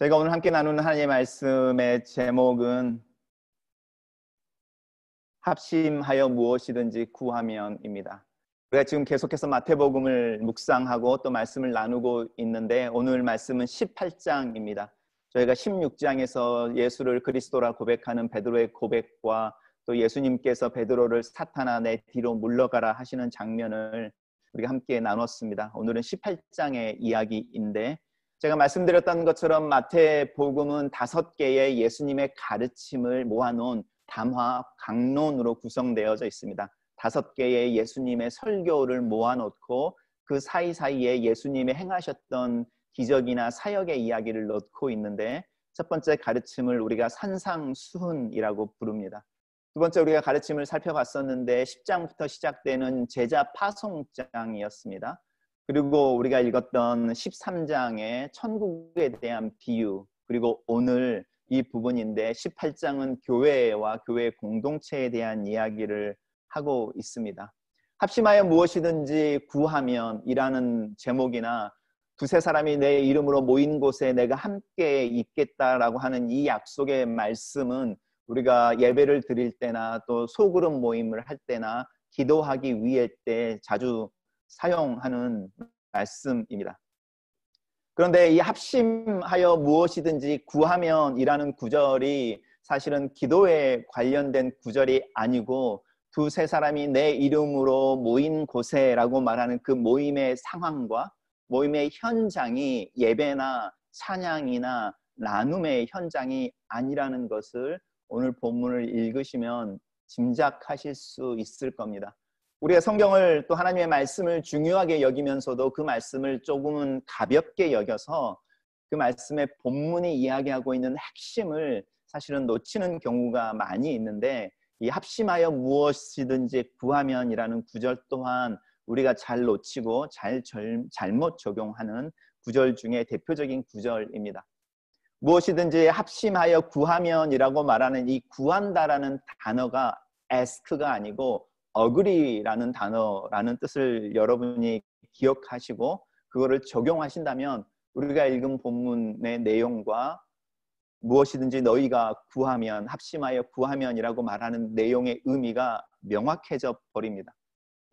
저희가 오늘 함께 나누는 하나님의 말씀의 제목은 합심하여 무엇이든지 구하면입니다. 우리가 지금 계속해서 마태복음을 묵상하고 또 말씀을 나누고 있는데 오늘 말씀은 18장입니다. 저희가 16장에서 예수를 그리스도라 고백하는 베드로의 고백과 또 예수님께서 베드로를 사탄아 내 뒤로 물러가라 하시는 장면을 우리가 함께 나눴습니다. 오늘은 18장의 이야기인데 제가 말씀드렸던 것처럼 마태복음은 5개의 예수님의 가르침을 모아놓은 담화 강론으로 구성되어져 있습니다. 5개의 예수님의 설교를 모아놓고 그 사이사이에 예수님이 행하셨던 기적이나 사역의 이야기를 넣고 있는데 첫 번째 가르침을 우리가 산상수훈이라고 부릅니다. 두 번째 우리가 가르침을 살펴봤었는데 10장부터 시작되는 제자 파송장이었습니다. 그리고 우리가 읽었던 13장의 천국에 대한 비유, 그리고 오늘 이 부분인데 18장은 교회와 교회 공동체에 대한 이야기를 하고 있습니다. 합심하여 무엇이든지 구하면 이라는 제목이나 두세 사람이 내 이름으로 모인 곳에 내가 함께 있겠다라고 하는 이 약속의 말씀은 우리가 예배를 드릴 때나 또 소그룹 모임을 할 때나 기도하기 위할 때 자주 사용하는 말씀입니다. 그런데 이 합심하여 무엇이든지 구하면이라는 구절이 사실은 기도에 관련된 구절이 아니고 두세 사람이 내 이름으로 모인 곳에라고 말하는 그 모임의 상황과 모임의 현장이 예배나 찬양이나 나눔의 현장이 아니라는 것을 오늘 본문을 읽으시면 짐작하실 수 있을 겁니다. 우리가 성경을 또 하나님의 말씀을 중요하게 여기면서도 그 말씀을 조금은 가볍게 여겨서 그 말씀의 본문이 이야기하고 있는 핵심을 사실은 놓치는 경우가 많이 있는데 이 합심하여 무엇이든지 구하면이라는 구절 또한 우리가 잘 놓치고 잘못 적용하는 구절 중에 대표적인 구절입니다. 무엇이든지 합심하여 구하면이라고 말하는 이 구한다라는 단어가 ask가 아니고 agree라는 단어라는 뜻을 여러분이 기억하시고 그거를 적용하신다면 우리가 읽은 본문의 내용과 무엇이든지 너희가 구하면 합심하여 구하면이라고 말하는 내용의 의미가 명확해져 버립니다.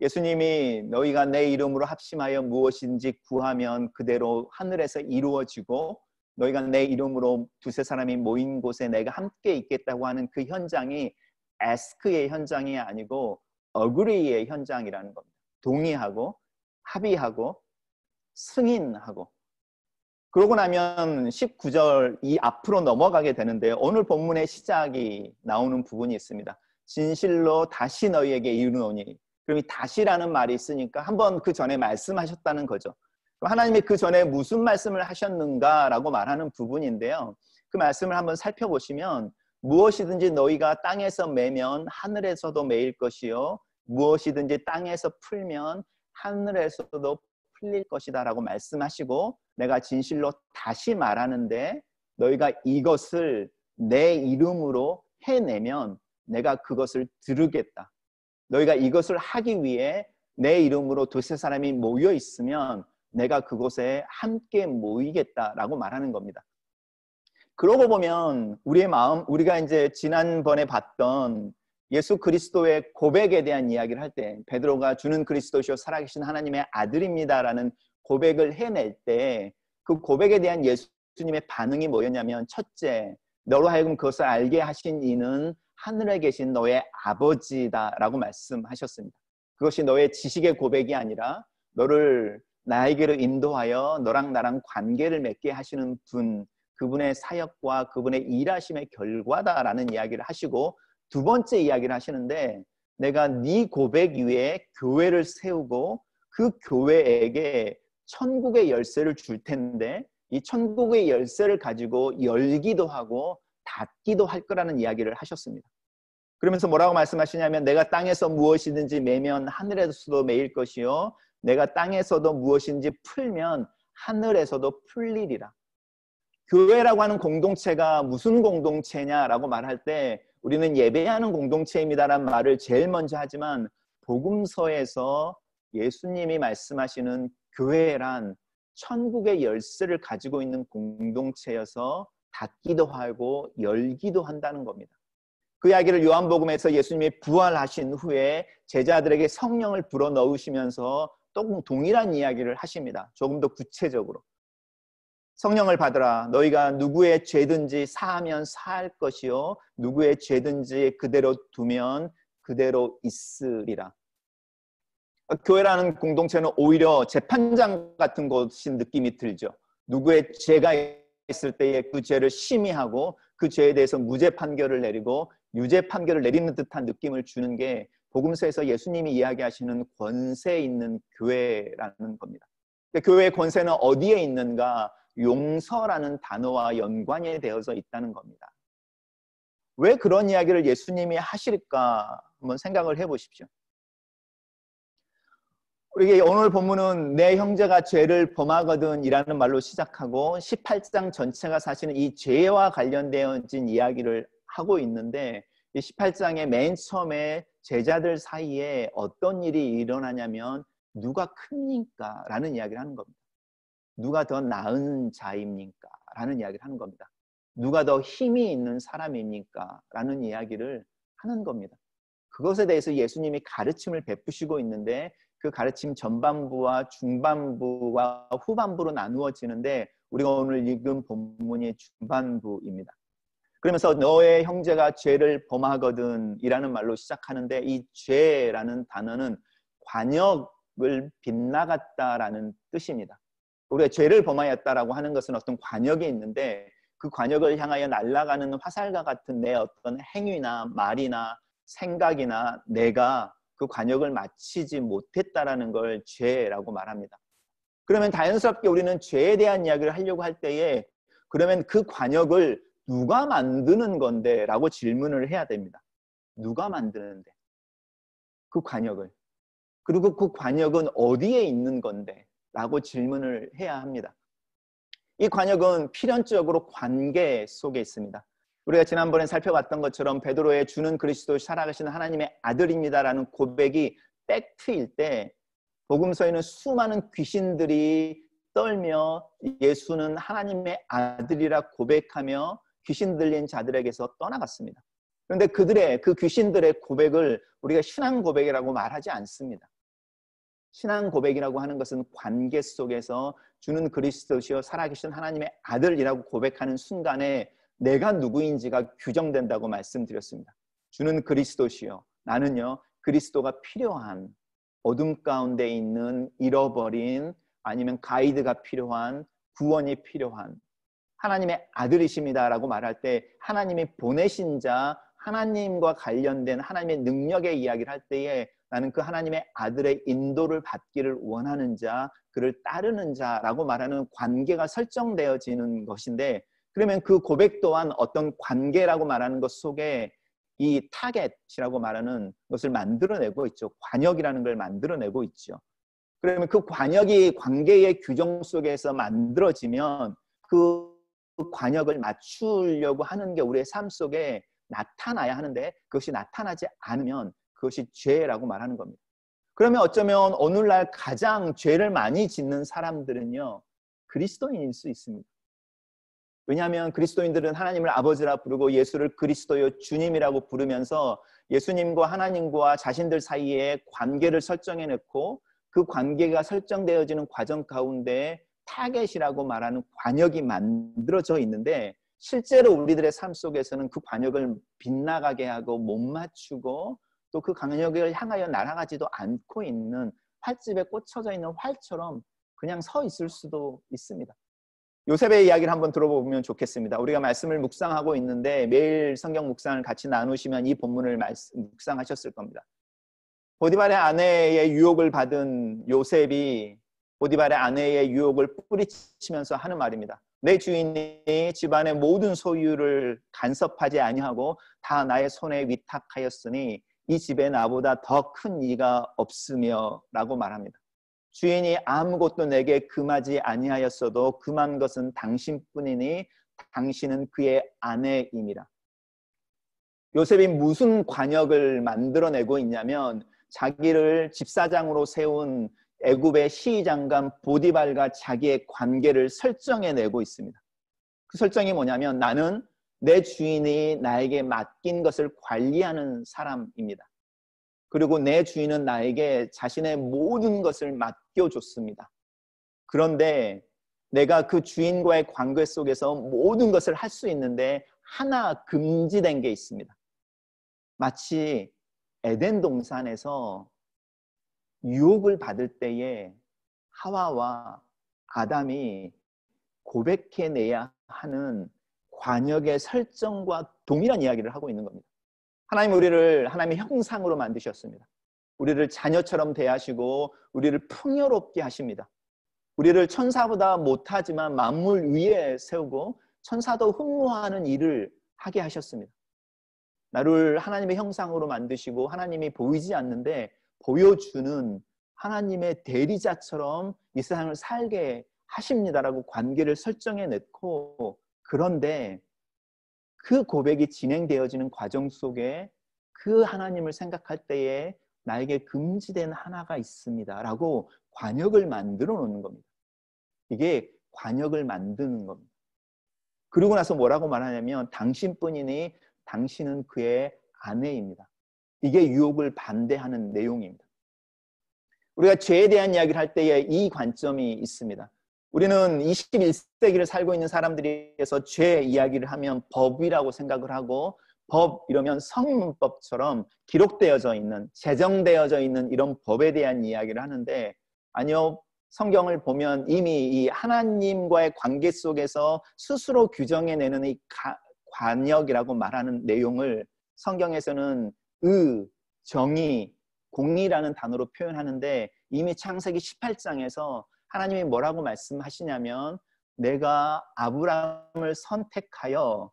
예수님이 너희가 내 이름으로 합심하여 무엇인지 구하면 그대로 하늘에서 이루어지고 너희가 내 이름으로 두세 사람이 모인 곳에 내가 함께 있겠다고 하는 그 현장이 ask의 현장이 아니고 agree의 현장이라는 겁니다. 동의하고 합의하고 승인하고 그러고 나면 19절 이 앞으로 넘어가게 되는데 오늘 본문의 시작이 나오는 부분이 있습니다. 진실로 다시 너희에게 이르노니 그럼 이 다시라는 말이 있으니까 한번 그 전에 말씀하셨다는 거죠. 하나님이 그 전에 무슨 말씀을 하셨는가라고 말하는 부분인데요. 그 말씀을 한번 살펴보시면 무엇이든지 너희가 땅에서 매면 하늘에서도 매일 것이요 무엇이든지 땅에서 풀면 하늘에서도 풀릴 것이다 라고 말씀하시고 내가 진실로 다시 말하는데 너희가 이것을 내 이름으로 해내면 내가 그것을 들으겠다. 너희가 이것을 하기 위해 내 이름으로 두세 사람이 모여 있으면 내가 그곳에 함께 모이겠다라고 말하는 겁니다. 그러고 보면 우리의 마음, 우리가 이제 지난번에 봤던 예수 그리스도의 고백에 대한 이야기를 할 때 베드로가 주는 그리스도시요 살아계신 하나님의 아들입니다라는 고백을 해낼 때 그 고백에 대한 예수님의 반응이 뭐였냐면 첫째, 너로 하여금 그것을 알게 하신 이는 하늘에 계신 너의 아버지다라고 말씀하셨습니다. 그것이 너의 지식의 고백이 아니라 너를 나에게로 인도하여 너랑 나랑 관계를 맺게 하시는 분, 그분의 사역과 그분의 일하심의 결과다라는 이야기를 하시고 두 번째 이야기를 하시는데 내가 네 고백 위에 교회를 세우고 그 교회에게 천국의 열쇠를 줄 텐데 이 천국의 열쇠를 가지고 열기도 하고 닫기도 할 거라는 이야기를 하셨습니다. 그러면서 뭐라고 말씀하시냐면 내가 땅에서 무엇이든지 매면 하늘에서도 매일 것이요 내가 땅에서도 무엇인지 풀면 하늘에서도 풀리리라. 교회라고 하는 공동체가 무슨 공동체냐라고 말할 때 우리는 예배하는 공동체입니다라는 말을 제일 먼저 하지만 복음서에서 예수님이 말씀하시는 교회란 천국의 열쇠를 가지고 있는 공동체여서 닫기도 하고 열기도 한다는 겁니다. 그 이야기를 요한복음에서 예수님이 부활하신 후에 제자들에게 성령을 불어넣으시면서 또 동일한 이야기를 하십니다. 조금 더 구체적으로. 성령을 받으라. 너희가 누구의 죄든지 사하면 사할 것이요 누구의 죄든지 그대로 두면 그대로 있으리라. 교회라는 공동체는 오히려 재판장 같은 곳인 느낌이 들죠. 누구의 죄가 있을 때에 그 죄를 심의하고 그 죄에 대해서 무죄 판결을 내리고 유죄 판결을 내리는 듯한 느낌을 주는 게 복음서에서 예수님이 이야기하시는 권세 있는 교회라는 겁니다. 교회의 권세는 어디에 있는가? 용서라는 단어와 연관이 되어서 있다는 겁니다. 왜 그런 이야기를 예수님이 하실까? 한번 생각을 해보십시오. 우리 오늘 본문은 내 형제가 죄를 범하거든 이라는 말로 시작하고 18장 전체가 사실은 이 죄와 관련되어진 이야기를 하고 있는데 이 18장의 맨 처음에 제자들 사이에 어떤 일이 일어나냐면 누가 큽니까? 라는 이야기를 하는 겁니다. 누가 더 나은 자입니까? 라는 이야기를 하는 겁니다. 누가 더 힘이 있는 사람입니까? 라는 이야기를 하는 겁니다. 그것에 대해서 예수님이 가르침을 베푸시고 있는데 그 가르침 전반부와 중반부와 후반부로 나누어지는데 우리가 오늘 읽은 본문이 중반부입니다. 그러면서 너의 형제가 죄를 범하거든 이라는 말로 시작하는데 이 죄라는 단어는 관역을 빗나갔다라는 뜻입니다. 우리가 죄를 범하였다라고 하는 것은 어떤 관역이 있는데 그 관역을 향하여 날아가는 화살과 같은 내 어떤 행위나 말이나 생각이나 내가 그 관역을 마치지 못했다라는 걸 죄라고 말합니다. 그러면 자연스럽게 우리는 죄에 대한 이야기를 하려고 할 때에 그러면 그 관역을 누가 만드는 건데? 라고 질문을 해야 됩니다. 누가 만드는데? 그 관역을. 그리고 그 관역은 어디에 있는 건데? 라고 질문을 해야 합니다. 이 관역은 필연적으로 관계 속에 있습니다. 우리가 지난번에 살펴봤던 것처럼 베드로의 주는 그리스도 살아가신 하나님의 아들입니다라는 고백이 팩트일 때 복음서에는 수많은 귀신들이 떨며 예수는 하나님의 아들이라 고백하며 귀신 들린 자들에게서 떠나갔습니다. 그런데 그들의 그 귀신들의 고백을 우리가 신앙 고백이라고 말하지 않습니다. 신앙 고백이라고 하는 것은 관계 속에서 주는 그리스도시요 살아계신 하나님의 아들이라고 고백하는 순간에 내가 누구인지가 규정된다고 말씀드렸습니다. 주는 그리스도시요 나는요 그리스도가 필요한 어둠 가운데 있는 잃어버린 아니면 가이드가 필요한 구원이 필요한 하나님의 아들이십니다라고 말할 때 하나님이 보내신 자 하나님과 관련된 하나님의 능력의 이야기를 할 때에 나는 그 하나님의 아들의 인도를 받기를 원하는 자 그를 따르는 자라고 말하는 관계가 설정되어지는 것인데 그러면 그 고백 또한 어떤 관계라고 말하는 것 속에 이 타겟이라고 말하는 것을 만들어내고 있죠. 관역이라는 걸 만들어내고 있죠. 그러면 그 관역이 관계의 규정 속에서 만들어지면 그 관역을 맞추려고 하는 게 우리의 삶 속에 나타나야 하는데 그것이 나타나지 않으면 그것이 죄라고 말하는 겁니다. 그러면 어쩌면 오늘날 가장 죄를 많이 짓는 사람들은요 그리스도인일 수 있습니다. 왜냐하면 그리스도인들은 하나님을 아버지라 부르고 예수를 그리스도요 주님이라고 부르면서 예수님과 하나님과 자신들 사이에 관계를 설정해놓고 그 관계가 설정되어지는 과정 가운데 타겟이라고 말하는 관역이 만들어져 있는데 실제로 우리들의 삶 속에서는 그 관역을 빗나가게 하고 못 맞추고 또 그 관역을 향하여 날아가지도 않고 있는 활집에 꽂혀져 있는 활처럼 그냥 서 있을 수도 있습니다. 요셉의 이야기를 한번 들어보면 좋겠습니다. 우리가 말씀을 묵상하고 있는데 매일 성경 묵상을 같이 나누시면 이 본문을 묵상하셨을 겁니다. 보디발의 아내의 유혹을 받은 요셉이 보디발의 아내의 유혹을 뿌리치면서 하는 말입니다. 내 주인이 집안의 모든 소유를 간섭하지 아니하고 다 나의 손에 위탁하였으니 이 집에 나보다 더 큰 이가 없으며 라고 말합니다. 주인이 아무것도 내게 금하지 아니하였어도 금한 것은 당신뿐이니 당신은 그의 아내임이라. 요셉이 무슨 관역을 만들어내고 있냐면 자기를 집사장으로 세운 애굽의 시장관 보디발과 자기의 관계를 설정해내고 있습니다. 그 설정이 뭐냐면 나는 내 주인이 나에게 맡긴 것을 관리하는 사람입니다. 그리고 내 주인은 나에게 자신의 모든 것을 맡겨줬습니다. 그런데 내가 그 주인과의 관계 속에서 모든 것을 할 수 있는데 하나 금지된 게 있습니다. 마치 에덴 동산에서 유혹을 받을 때에 하와와 아담이 고백해내야 하는 관역의 설정과 동일한 이야기를 하고 있는 겁니다. 하나님 우리를 하나님의 형상으로 만드셨습니다. 우리를 자녀처럼 대하시고 우리를 풍요롭게 하십니다. 우리를 천사보다 못하지만 만물 위에 세우고 천사도 흠모하는 일을 하게 하셨습니다. 나를 하나님의 형상으로 만드시고 하나님이 보이지 않는데 보여주는 하나님의 대리자처럼 이 세상을 살게 하십니다라고 관계를 설정해 냈고, 그런데 그 고백이 진행되어지는 과정 속에 그 하나님을 생각할 때에 나에게 금지된 하나가 있습니다 라고 관역을 만들어 놓는 겁니다. 이게 관역을 만드는 겁니다. 그러고 나서 뭐라고 말하냐면 당신뿐이니 당신은 그의 아내입니다. 이게 유혹을 반대하는 내용입니다. 우리가 죄에 대한 이야기를 할 때에 이 관점이 있습니다. 우리는 21세기를 살고 있는 사람들에서 죄 이야기를 하면 법이라고 생각을 하고, 법 이러면 성문법처럼 기록되어져 있는, 제정되어져 있는 이런 법에 대한 이야기를 하는데, 아니요, 성경을 보면 이미 이 하나님과의 관계 속에서 스스로 규정해내는 이 관역이라고 말하는 내용을 성경에서는 정의, 공의라는 단어로 표현하는데, 이미 창세기 18장에서 하나님이 뭐라고 말씀하시냐면 내가 아브라함을 선택하여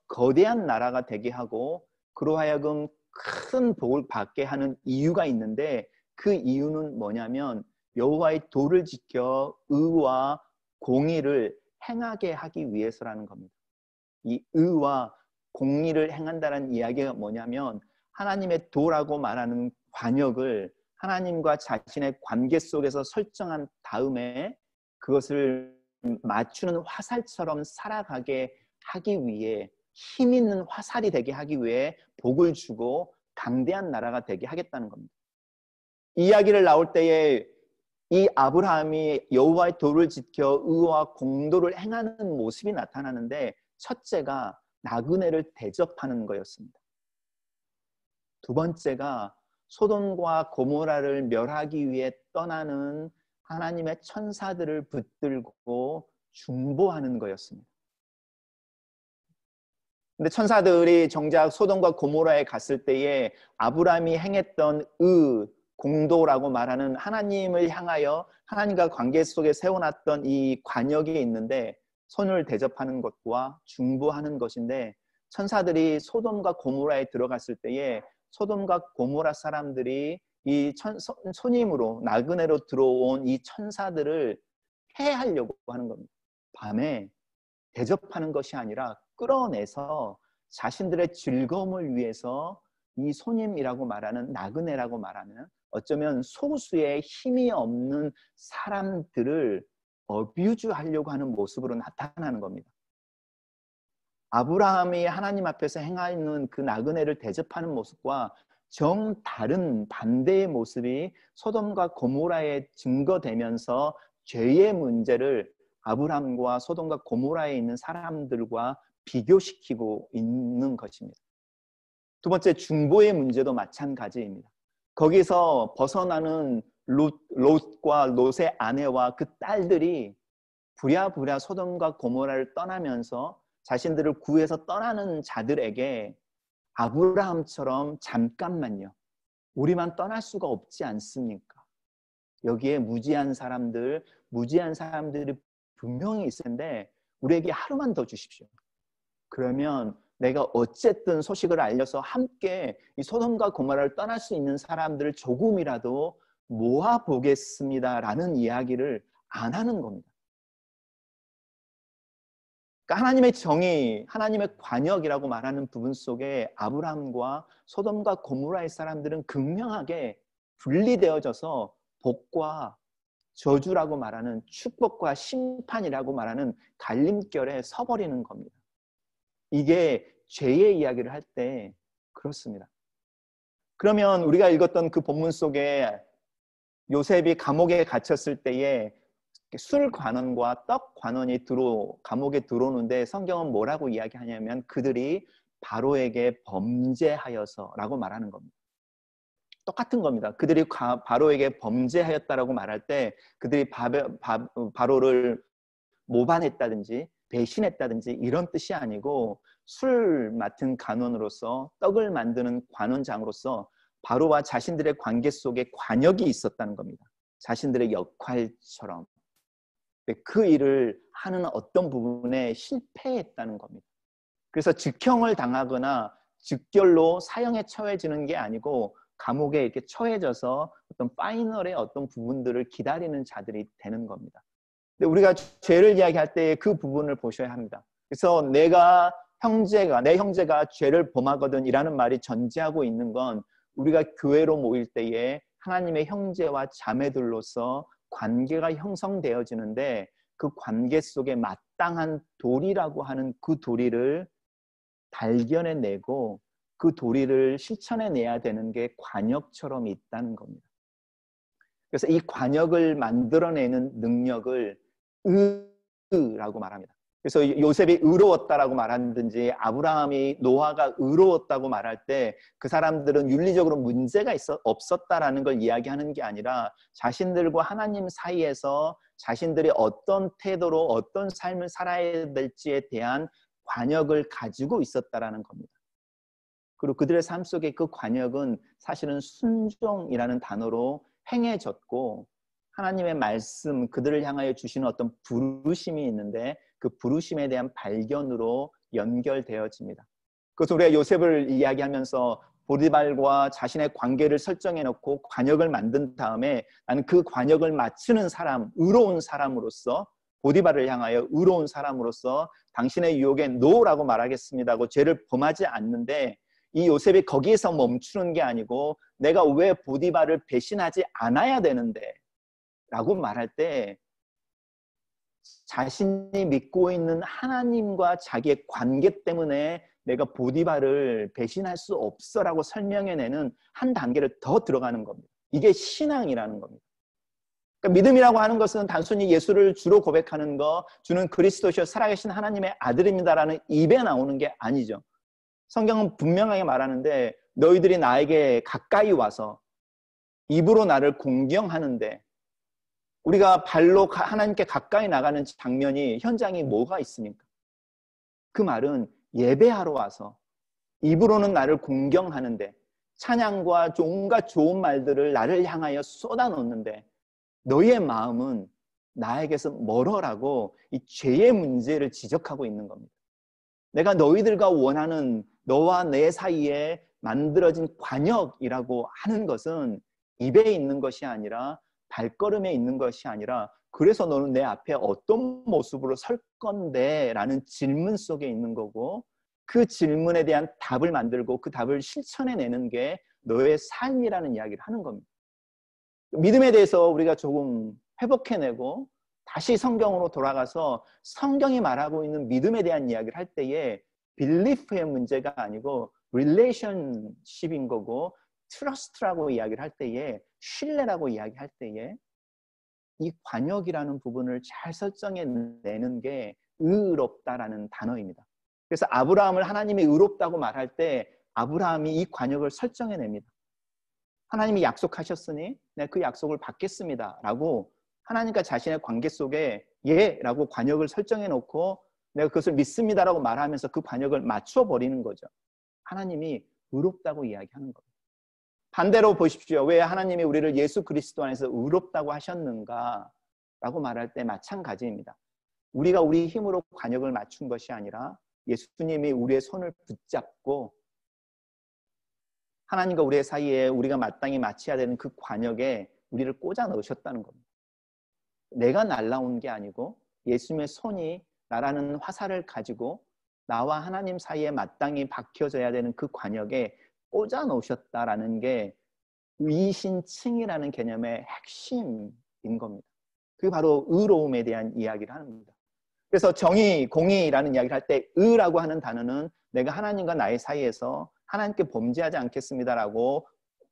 거대한 나라가 되게 하고 그로 하여금 큰 복을 받게 하는 이유가 있는데, 그 이유는 뭐냐면 여호와의 도를 지켜 의와 공의를 행하게 하기 위해서라는 겁니다. 이 의와 공의를 행한다는 이야기가 뭐냐면 하나님의 도라고 말하는 관역을 하나님과 자신의 관계 속에서 설정한 다음에 그것을 맞추는 화살처럼 살아가게 하기 위해, 힘 있는 화살이 되게 하기 위해 복을 주고 강대한 나라가 되게 하겠다는 겁니다. 이 이야기를 나올 때에 이 아브라함이 여호와의 도를 지켜 의와 공도를 행하는 모습이 나타나는데, 첫째가 나그네를 대접하는 거였습니다. 두 번째가 소돔과 고모라를 멸하기 위해 떠나는 하나님의 천사들을 붙들고 중보하는 거였습니다. 근데 천사들이 정작 소돔과 고모라에 갔을 때에 아브라함이 행했던 공도라고 말하는 하나님을 향하여 하나님과 관계 속에 세워놨던 이 관역이 있는데, 손을 대접하는 것과 중보하는 것인데, 천사들이 소돔과 고모라에 들어갔을 때에 소돔과 고모라 사람들이 이 손님으로 나그네로 들어온 이 천사들을 해하려고 하는 겁니다. 밤에 대접하는 것이 아니라 끌어내서 자신들의 즐거움을 위해서 이 손님이라고 말하는, 나그네라고 말하는 어쩌면 소수의 힘이 없는 사람들을 어뷰즈하려고 하는 모습으로 나타나는 겁니다. 아브라함이 하나님 앞에서 행하는 그 나그네를 대접하는 모습과 정 다른 반대의 모습이 소돔과 고모라에 증거되면서 죄의 문제를 아브라함과 소돔과 고모라에 있는 사람들과 비교시키고 있는 것입니다. 두 번째, 중보의 문제도 마찬가지입니다. 거기서 벗어나는 롯과 롯의 아내와 그 딸들이 부랴부랴 소돔과 고모라를 떠나면서 자신들을 구해서 떠나는 자들에게 아브라함처럼 잠깐만요, 우리만 떠날 수가 없지 않습니까? 여기에 무지한 사람들이 분명히 있을 텐데 우리에게 하루만 더 주십시오. 그러면 내가 어쨌든 소식을 알려서 함께 이 소돔과 고모라를 떠날 수 있는 사람들을 조금이라도 모아보겠습니다라는 이야기를 안 하는 겁니다. 그러니까 하나님의 정의, 하나님의 관역이라고 말하는 부분 속에 아브라함과 소돔과 고모라의 사람들은 극명하게 분리되어져서 복과 저주라고 말하는, 축복과 심판이라고 말하는 갈림결에 서버리는 겁니다. 이게 죄의 이야기를 할 때 그렇습니다. 그러면 우리가 읽었던 그 본문 속에 요셉이 감옥에 갇혔을 때에 술 관원과 떡 관원이 감옥에 들어오는데 성경은 뭐라고 이야기하냐면 그들이 바로에게 범죄하여서라고 말하는 겁니다. 똑같은 겁니다. 그들이 바로에게 범죄하였다라고 말할 때 그들이 바로를 모반했다든지 배신했다든지 이런 뜻이 아니고 술 맡은 관원으로서, 떡을 만드는 관원장으로서 바로와 자신들의 관계 속에 관역이 있었다는 겁니다. 자신들의 역할처럼. 그 일을 하는 어떤 부분에 실패했다는 겁니다. 그래서 즉형을 당하거나 즉결로 사형에 처해지는 게 아니고 감옥에 이렇게 처해져서 어떤 파이널의 어떤 부분들을 기다리는 자들이 되는 겁니다. 근데 우리가 죄를 이야기할 때 그 부분을 보셔야 합니다. 그래서 내 형제가 죄를 범하거든 이라는 말이 전제하고 있는 건 우리가 교회로 모일 때에 하나님의 형제와 자매들로서 관계가 형성되어지는데 그 관계 속에 마땅한 도리라고 하는 그 도리를 발견해내고 그 도리를 실천해내야 되는 게 관역처럼 있다는 겁니다. 그래서 이 관역을 만들어내는 능력을 의라고 말합니다. 그래서 요셉이 의로웠다라고 말하든지 아브라함이 노아가 의로웠다고 말할 때 그 사람들은 윤리적으로 문제가 없었다라는 걸 이야기하는 게 아니라 자신들과 하나님 사이에서 자신들이 어떤 태도로 어떤 삶을 살아야 될지에 대한 관역을 가지고 있었다라는 겁니다. 그리고 그들의 삶 속에 그 관역은 사실은 순종이라는 단어로 행해졌고 하나님의 말씀, 그들을 향하여 주시는 어떤 부르심이 있는데 그 부르심에 대한 발견으로 연결되어집니다. 그래서 우리가 요셉을 이야기하면서 보디발과 자신의 관계를 설정해놓고 관역을 만든 다음에 나는 그 관역을 맞추는 사람, 의로운 사람으로서 보디발을 향하여 의로운 사람으로서 당신의 유혹에 노라고 말하겠습니다 하고 죄를 범하지 않는데 이 요셉이 거기에서 멈추는 게 아니고 내가 왜 보디발을 배신하지 않아야 되는데 라고 말할 때 자신이 믿고 있는 하나님과 자기의 관계 때문에 내가 보디발을 배신할 수 없어라고 설명해내는 한 단계를 더 들어가는 겁니다. 이게 신앙이라는 겁니다. 그러니까 믿음이라고 하는 것은 단순히 예수를 주로 고백하는 거, 주는 그리스도시요 살아계신 하나님의 아들입니다라는 입에 나오는 게 아니죠. 성경은 분명하게 말하는데 너희들이 나에게 가까이 와서 입으로 나를 공경하는데 우리가 발로 하나님께 가까이 나가는 장면이 현장이 뭐가 있습니까? 그 말은 예배하러 와서 입으로는 나를 공경하는데 찬양과 온갖 좋은 말들을 나를 향하여 쏟아놓는데 너희의 마음은 나에게서 멀어라고 이 죄의 문제를 지적하고 있는 겁니다. 내가 너희들과 원하는 너와 내 사이에 만들어진 관역이라고 하는 것은 입에 있는 것이 아니라 발걸음에 있는 것이 아니라 그래서 너는 내 앞에 어떤 모습으로 설 건데? 라는 질문 속에 있는 거고 그 질문에 대한 답을 만들고 그 답을 실천해내는 게 너의 삶이라는 이야기를 하는 겁니다. 믿음에 대해서 우리가 조금 회복해내고 다시 성경으로 돌아가서 성경이 말하고 있는 믿음에 대한 이야기를 할 때에 belief의 문제가 아니고 relationship인 거고 trust라고 이야기를 할 때에 신뢰라고 이야기할 때에 이 관역이라는 부분을 잘 설정해내는 게 의롭다라는 단어입니다. 그래서 아브라함을 하나님이 의롭다고 말할 때 아브라함이 이 관역을 설정해냅니다. 하나님이 약속하셨으니 내가 그 약속을 받겠습니다 라고 하나님과 자신의 관계 속에 예 라고 관역을 설정해 놓고 내가 그것을 믿습니다 라고 말하면서 그 관역을 맞춰버리는 거죠. 하나님이 의롭다고 이야기하는 겁니다. 반대로 보십시오. 왜 하나님이 우리를 예수 그리스도 안에서 의롭다고 하셨는가 라고 말할 때 마찬가지입니다. 우리가 우리 힘으로 관역을 맞춘 것이 아니라 예수님이 우리의 손을 붙잡고 하나님과 우리의 사이에 우리가 마땅히 맞춰야 되는 그 관역에 우리를 꽂아 넣으셨다는 겁니다. 내가 날라온 게 아니고 예수님의 손이 나라는 화살을 가지고 나와 하나님 사이에 마땅히 박혀져야 되는 그 관역에 꽂아 놓으셨다라는 게 위신칭이라는 개념의 핵심인 겁니다. 그게 바로 의로움에 대한 이야기를 합니다. 그래서 정의, 공의라는 이야기를 할 때 의라고 하는 단어는 내가 하나님과 나의 사이에서 하나님께 범죄하지 않겠습니다라고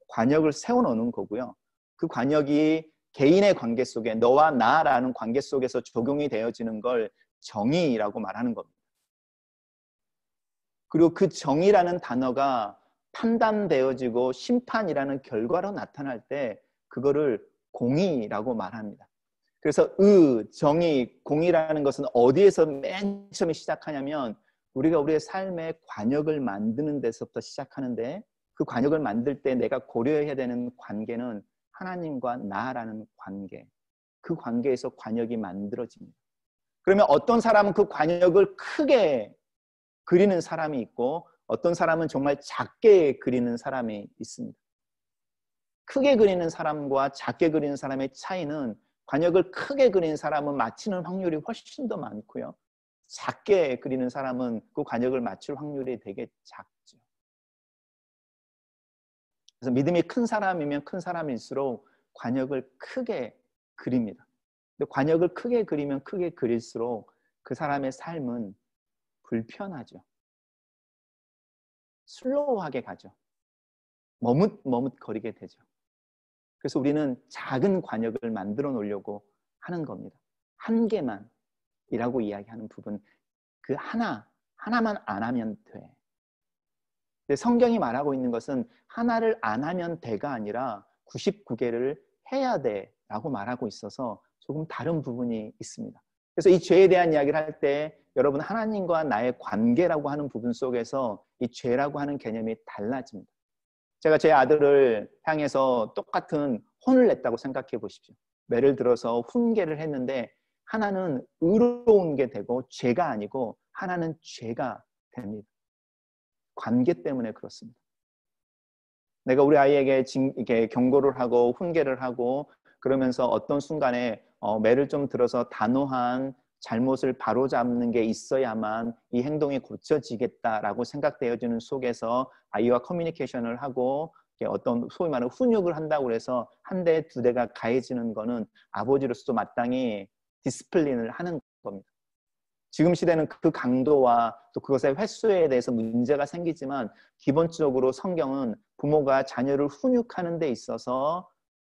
관역을 세워놓는 거고요. 그 관역이 개인의 관계 속에 너와 나라는 관계 속에서 적용이 되어지는 걸 정의라고 말하는 겁니다. 그리고 그 정의라는 단어가 판단되어지고 심판이라는 결과로 나타날 때 그거를 공의라고 말합니다. 그래서 정의, 공의라는 것은 어디에서 맨 처음에 시작하냐면 우리가 우리의 삶의 관역을 만드는 데서부터 시작하는데 그 관역을 만들 때 내가 고려해야 되는 관계는 하나님과 나라는 관계. 그 관계에서 관역이 만들어집니다. 그러면 어떤 사람은 그 관역을 크게 그리는 사람이 있고 어떤 사람은 정말 작게 그리는 사람이 있습니다. 크게 그리는 사람과 작게 그리는 사람의 차이는 관역을 크게 그리는 사람은 맞히는 확률이 훨씬 더 많고요. 작게 그리는 사람은 그 관역을 맞출 확률이 되게 작죠. 그래서 믿음이 큰 사람이면 큰 사람일수록 관역을 크게 그립니다. 근데 관역을 크게 그리면 크게 그릴수록 그 사람의 삶은 불편하죠. 슬로우하게 가죠. 머뭇거리게 되죠. 그래서 우리는 작은 관역을 만들어 놓으려고 하는 겁니다. 한 개만이라고 이야기하는 부분, 그 하나만 안 하면 돼. 근데 성경이 말하고 있는 것은 하나를 안 하면 돼가 아니라 99개를 해야 돼라고 말하고 있어서 조금 다른 부분이 있습니다. 그래서 이 죄에 대한 이야기를 할 때 여러분 하나님과 나의 관계라고 하는 부분 속에서 이 죄라고 하는 개념이 달라집니다. 제가 제 아들을 향해서 똑같은 혼을 냈다고 생각해 보십시오. 예를 들어서 훈계를 했는데 하나는 의로운 게 되고 죄가 아니고 하나는 죄가 됩니다. 관계 때문에 그렇습니다. 내가 우리 아이에게 이렇게 경고를 하고 훈계를 하고 그러면서 어떤 순간에 매를 좀 들어서 단호한 잘못을 바로잡는 게 있어야만 이 행동이 고쳐지겠다라고 생각되어지는 속에서 아이와 커뮤니케이션을 하고 어떤 소위 말하는 훈육을 한다고 해서 한 대, 두 대가 가해지는 거는 아버지로서도 마땅히 디스플린을 하는 겁니다. 지금 시대는 그 강도와 또 그것의 횟수에 대해서 문제가 생기지만 기본적으로 성경은 부모가 자녀를 훈육하는 데 있어서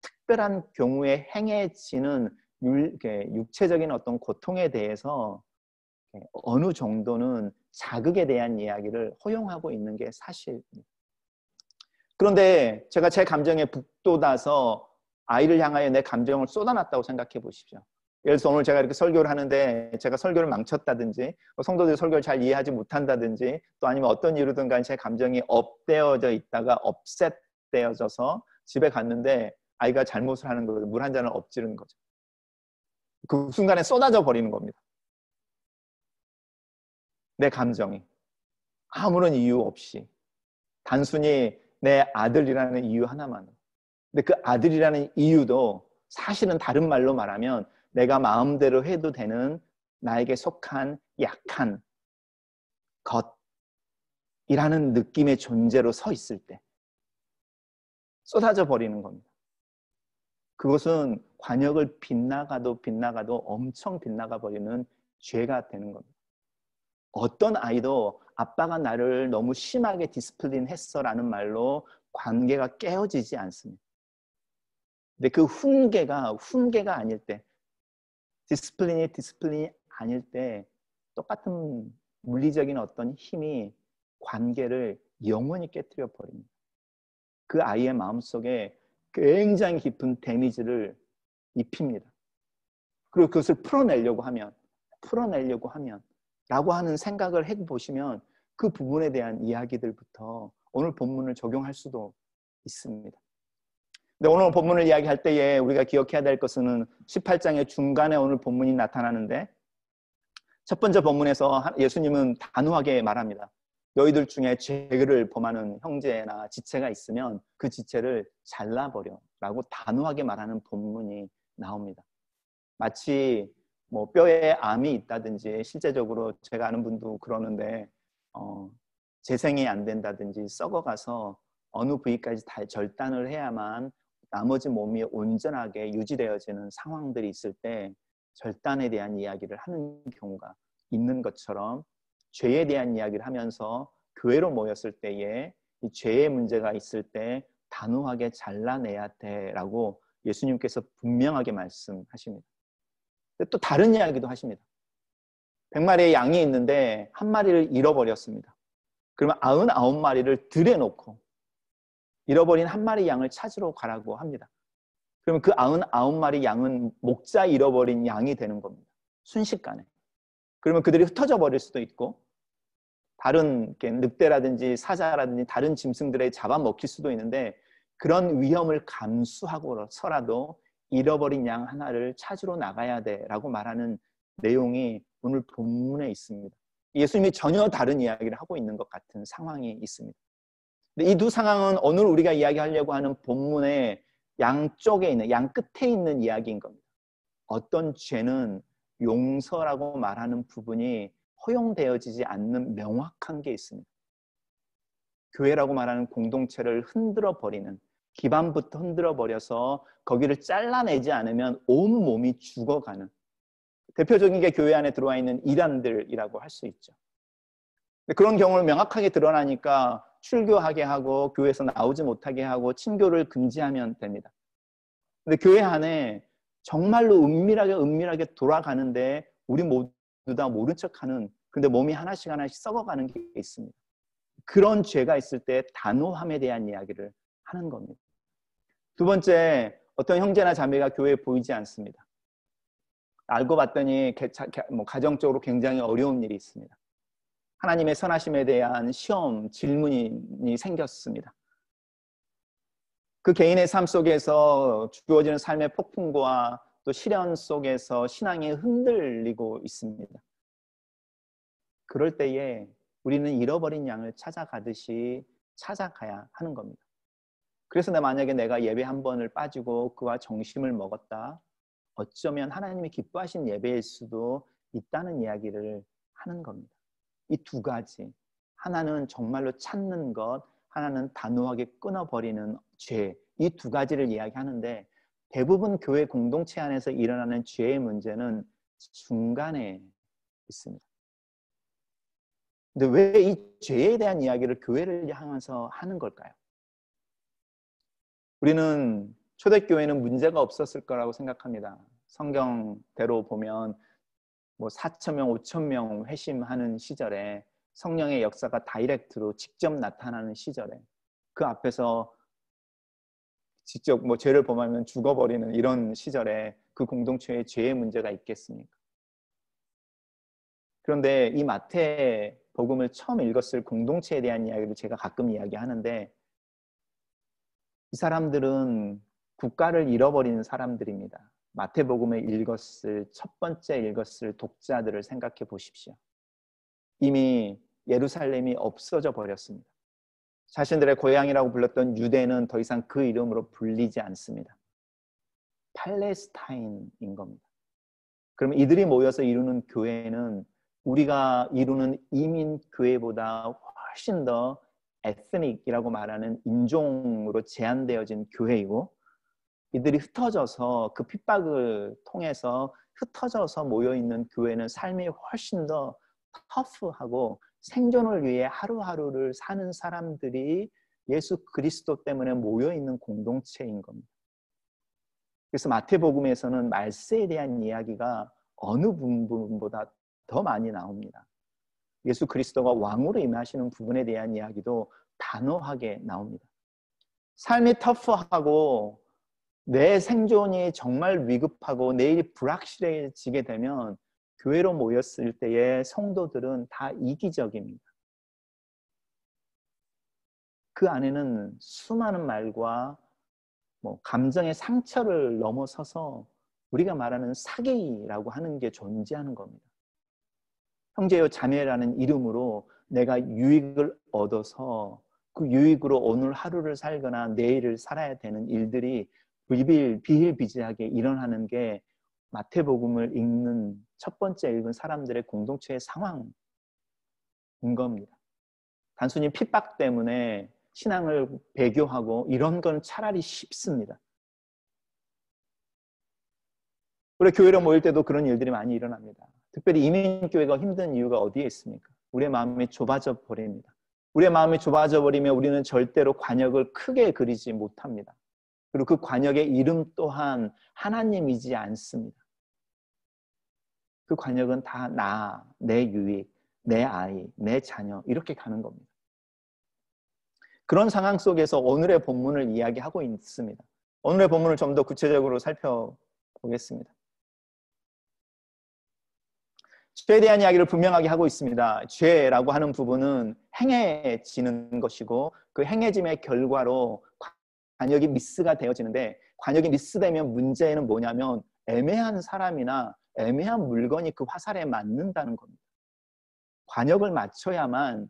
특별한 경우에 행해지는 육체적인 어떤 고통에 대해서 어느 정도는 자극에 대한 이야기를 허용하고 있는 게 사실입니다. 그런데 제가 제 감정에 북돋아서 아이를 향하여 내 감정을 쏟아놨다고 생각해 보십시오. 예를 들어서 오늘 제가 이렇게 설교를 하는데 제가 설교를 망쳤다든지 성도들이 설교를 잘 이해하지 못한다든지 또 아니면 어떤 이유로든 간에 제 감정이 업되어져 있다가 업셋되어져서 집에 갔는데 아이가 잘못을 하는 거예요. 물 한 잔을 엎지르는 거죠. 그 순간에 쏟아져 버리는 겁니다. 내 감정이 아무런 이유 없이 단순히 내 아들이라는 이유 하나만으로. 근데 그 아들이라는 이유도 사실은 다른 말로 말하면 내가 마음대로 해도 되는 나에게 속한 약한 것이라는 느낌의 존재로 서 있을 때 쏟아져 버리는 겁니다. 그것은 관역을 빗나가도 엄청 빗나가 버리는 죄가 되는 겁니다. 어떤 아이도 아빠가 나를 너무 심하게 디스플린 했어라는 말로 관계가 깨어지지 않습니다. 근데 그 훈계가 아닐 때 디스플린이 아닐 때 똑같은 물리적인 어떤 힘이 관계를 영원히 깨뜨려 버립니다. 그 아이의 마음속에 굉장히 깊은 데미지를 입힙니다. 그리고 그것을 풀어내려고 하면 라고 하는 생각을 해보시면 그 부분에 대한 이야기들부터 오늘 본문을 적용할 수도 있습니다. 근데 오늘 본문을 이야기할 때에 우리가 기억해야 될 것은 18장의 중간에 오늘 본문이 나타나는데 첫 번째 본문에서 예수님은 단호하게 말합니다. 너희들 중에 죄를 범하는 형제나 지체가 있으면 그 지체를 잘라버려 라고 단호하게 말하는 본문이 나옵니다. 마치 뭐 뼈에 암이 있다든지 실제적으로 제가 아는 분도 그러는데 재생이 안 된다든지 썩어가서 어느 부위까지 다 절단을 해야만 나머지 몸이 온전하게 유지되어지는 상황들이 있을 때 절단에 대한 이야기를 하는 경우가 있는 것처럼 죄에 대한 이야기를 하면서 교회로 모였을 때에 이 죄의 문제가 있을 때 단호하게 잘라내야 돼라고 예수님께서 분명하게 말씀하십니다. 또 다른 이야기도 하십니다. 100마리의 양이 있는데 한 마리를 잃어버렸습니다. 그러면 99마리를 들에 놓고 잃어버린 한 마리 양을 찾으러 가라고 합니다. 그러면 그 99마리 양은 목자 잃어버린 양이 되는 겁니다. 순식간에. 그러면 그들이 흩어져 버릴 수도 있고 다른 늑대라든지 사자라든지 다른 짐승들에 잡아먹힐 수도 있는데 그런 위험을 감수하고서라도 잃어버린 양 하나를 찾으러 나가야 돼라고 말하는 내용이 오늘 본문에 있습니다. 예수님이 전혀 다른 이야기를 하고 있는 것 같은 상황이 있습니다. 이 두 상황은 오늘 우리가 이야기하려고 하는 본문의 양쪽에 있는, 양 끝에 있는 이야기인 겁니다. 어떤 죄는 용서라고 말하는 부분이 허용되어지지 않는 명확한 게 있습니다. 교회라고 말하는 공동체를 흔들어 버리는, 기반부터 흔들어 버려서 거기를 잘라내지 않으면 온몸이 죽어가는, 대표적인 게 교회 안에 들어와 있는 이단들이라고 할 수 있죠. 그런 경우를 명확하게 드러나니까 출교하게 하고 교회에서 나오지 못하게 하고 친교를 금지하면 됩니다. 근데 교회 안에 정말로 은밀하게 돌아가는데 우리 모두 다 모른 척하는, 근데 몸이 하나씩 썩어가는 게 있습니다. 그런 죄가 있을 때 단호함에 대한 이야기를 하는 겁니다. 두 번째, 어떤 형제나 자매가 교회에 보이지 않습니다. 알고 봤더니 가정적으로 굉장히 어려운 일이 있습니다. 하나님의 선하심에 대한 시험, 질문이 생겼습니다. 그 개인의 삶 속에서 주어지는 삶의 폭풍과 또 시련 속에서 신앙이 흔들리고 있습니다. 그럴 때에 우리는 잃어버린 양을 찾아가듯이 찾아가야 하는 겁니다. 그래서 만약에 내가 예배 한 번을 빠지고 그와 정심을 먹었다, 어쩌면 하나님이 기뻐하신 예배일 수도 있다는 이야기를 하는 겁니다. 이 두 가지, 하나는 정말로 찾는 것, 하나는 단호하게 끊어버리는 죄, 이 두 가지를 이야기하는데 대부분 교회 공동체 안에서 일어나는 죄의 문제는 중간에 있습니다. 근데 왜 이 죄에 대한 이야기를 교회를 향해서 하는 걸까요? 우리는 초대교회는 문제가 없었을 거라고 생각합니다. 성경대로 보면 4,000명, 5,000명 회심하는 시절에 성령의 역사가 다이렉트로 직접 나타나는 시절에 그 앞에서 직접 죄를 범하면 죽어버리는 이런 시절에 그 공동체에 죄의 문제가 있겠습니까? 그런데 이 마태 복음을 처음 읽었을 공동체에 대한 이야기를 제가 가끔 이야기하는데 이 사람들은 국가를 잃어버리는 사람들입니다. 마태복음을 첫 번째 읽었을 독자들을 생각해 보십시오. 이미 예루살렘이 없어져 버렸습니다. 자신들의 고향이라고 불렀던 유대는 더 이상 그 이름으로 불리지 않습니다. 팔레스타인인 겁니다. 그러면 이들이 모여서 이루는 교회는 우리가 이루는 이민교회보다 훨씬 더 에스닉이라고 말하는 인종으로 제한되어진 교회이고, 이들이 흩어져서 그 핍박을 통해서 흩어져서 모여있는 교회는 삶이 훨씬 더 터프하고 생존을 위해 하루하루를 사는 사람들이 예수 그리스도 때문에 모여있는 공동체인 겁니다. 그래서 마태복음에서는 말세에 대한 이야기가 어느 부분보다 더 많이 나옵니다. 예수 그리스도가 왕으로 임하시는 부분에 대한 이야기도 단호하게 나옵니다. 삶이 터프하고 내 생존이 정말 위급하고 내일이 불확실해지게 되면 교회로 모였을 때의 성도들은 다 이기적입니다. 그 안에는 수많은 말과 감정의 상처를 넘어서서 우리가 말하는 사귐이라고 하는 게 존재하는 겁니다. 형제요 자매라는 이름으로 내가 유익을 얻어서 그 유익으로 오늘 하루를 살거나 내일을 살아야 되는 일들이 비일비재하게 일어나는 게 마태복음을 읽는 첫 번째 읽은 사람들의 공동체의 상황인 겁니다. 단순히 핍박 때문에 신앙을 배교하고 이런 건 차라리 쉽습니다. 우리 교회로 모일 때도 그런 일들이 많이 일어납니다. 특별히 이민교회가 힘든 이유가 어디에 있습니까? 우리의 마음이 좁아져 버립니다. 우리의 마음이 좁아져 버리면 우리는 절대로 관역을 크게 그리지 못합니다. 그리고 그 관역의 이름 또한 하나님이지 않습니다. 그 관역은 다 나, 내 유익, 내 아이, 내 자녀 이렇게 가는 겁니다. 그런 상황 속에서 오늘의 본문을 이야기하고 있습니다. 오늘의 본문을 좀 더 구체적으로 살펴보겠습니다. 죄에 대한 이야기를 분명하게 하고 있습니다. 죄라고 하는 부분은 행해지는 것이고 그 행해짐의 결과로 관역이 미스가 되어지는데, 관역이 미스되면 문제는 뭐냐면 애매한 사람이나 애매한 물건이 그 화살에 맞는다는 겁니다. 관역을 맞춰야만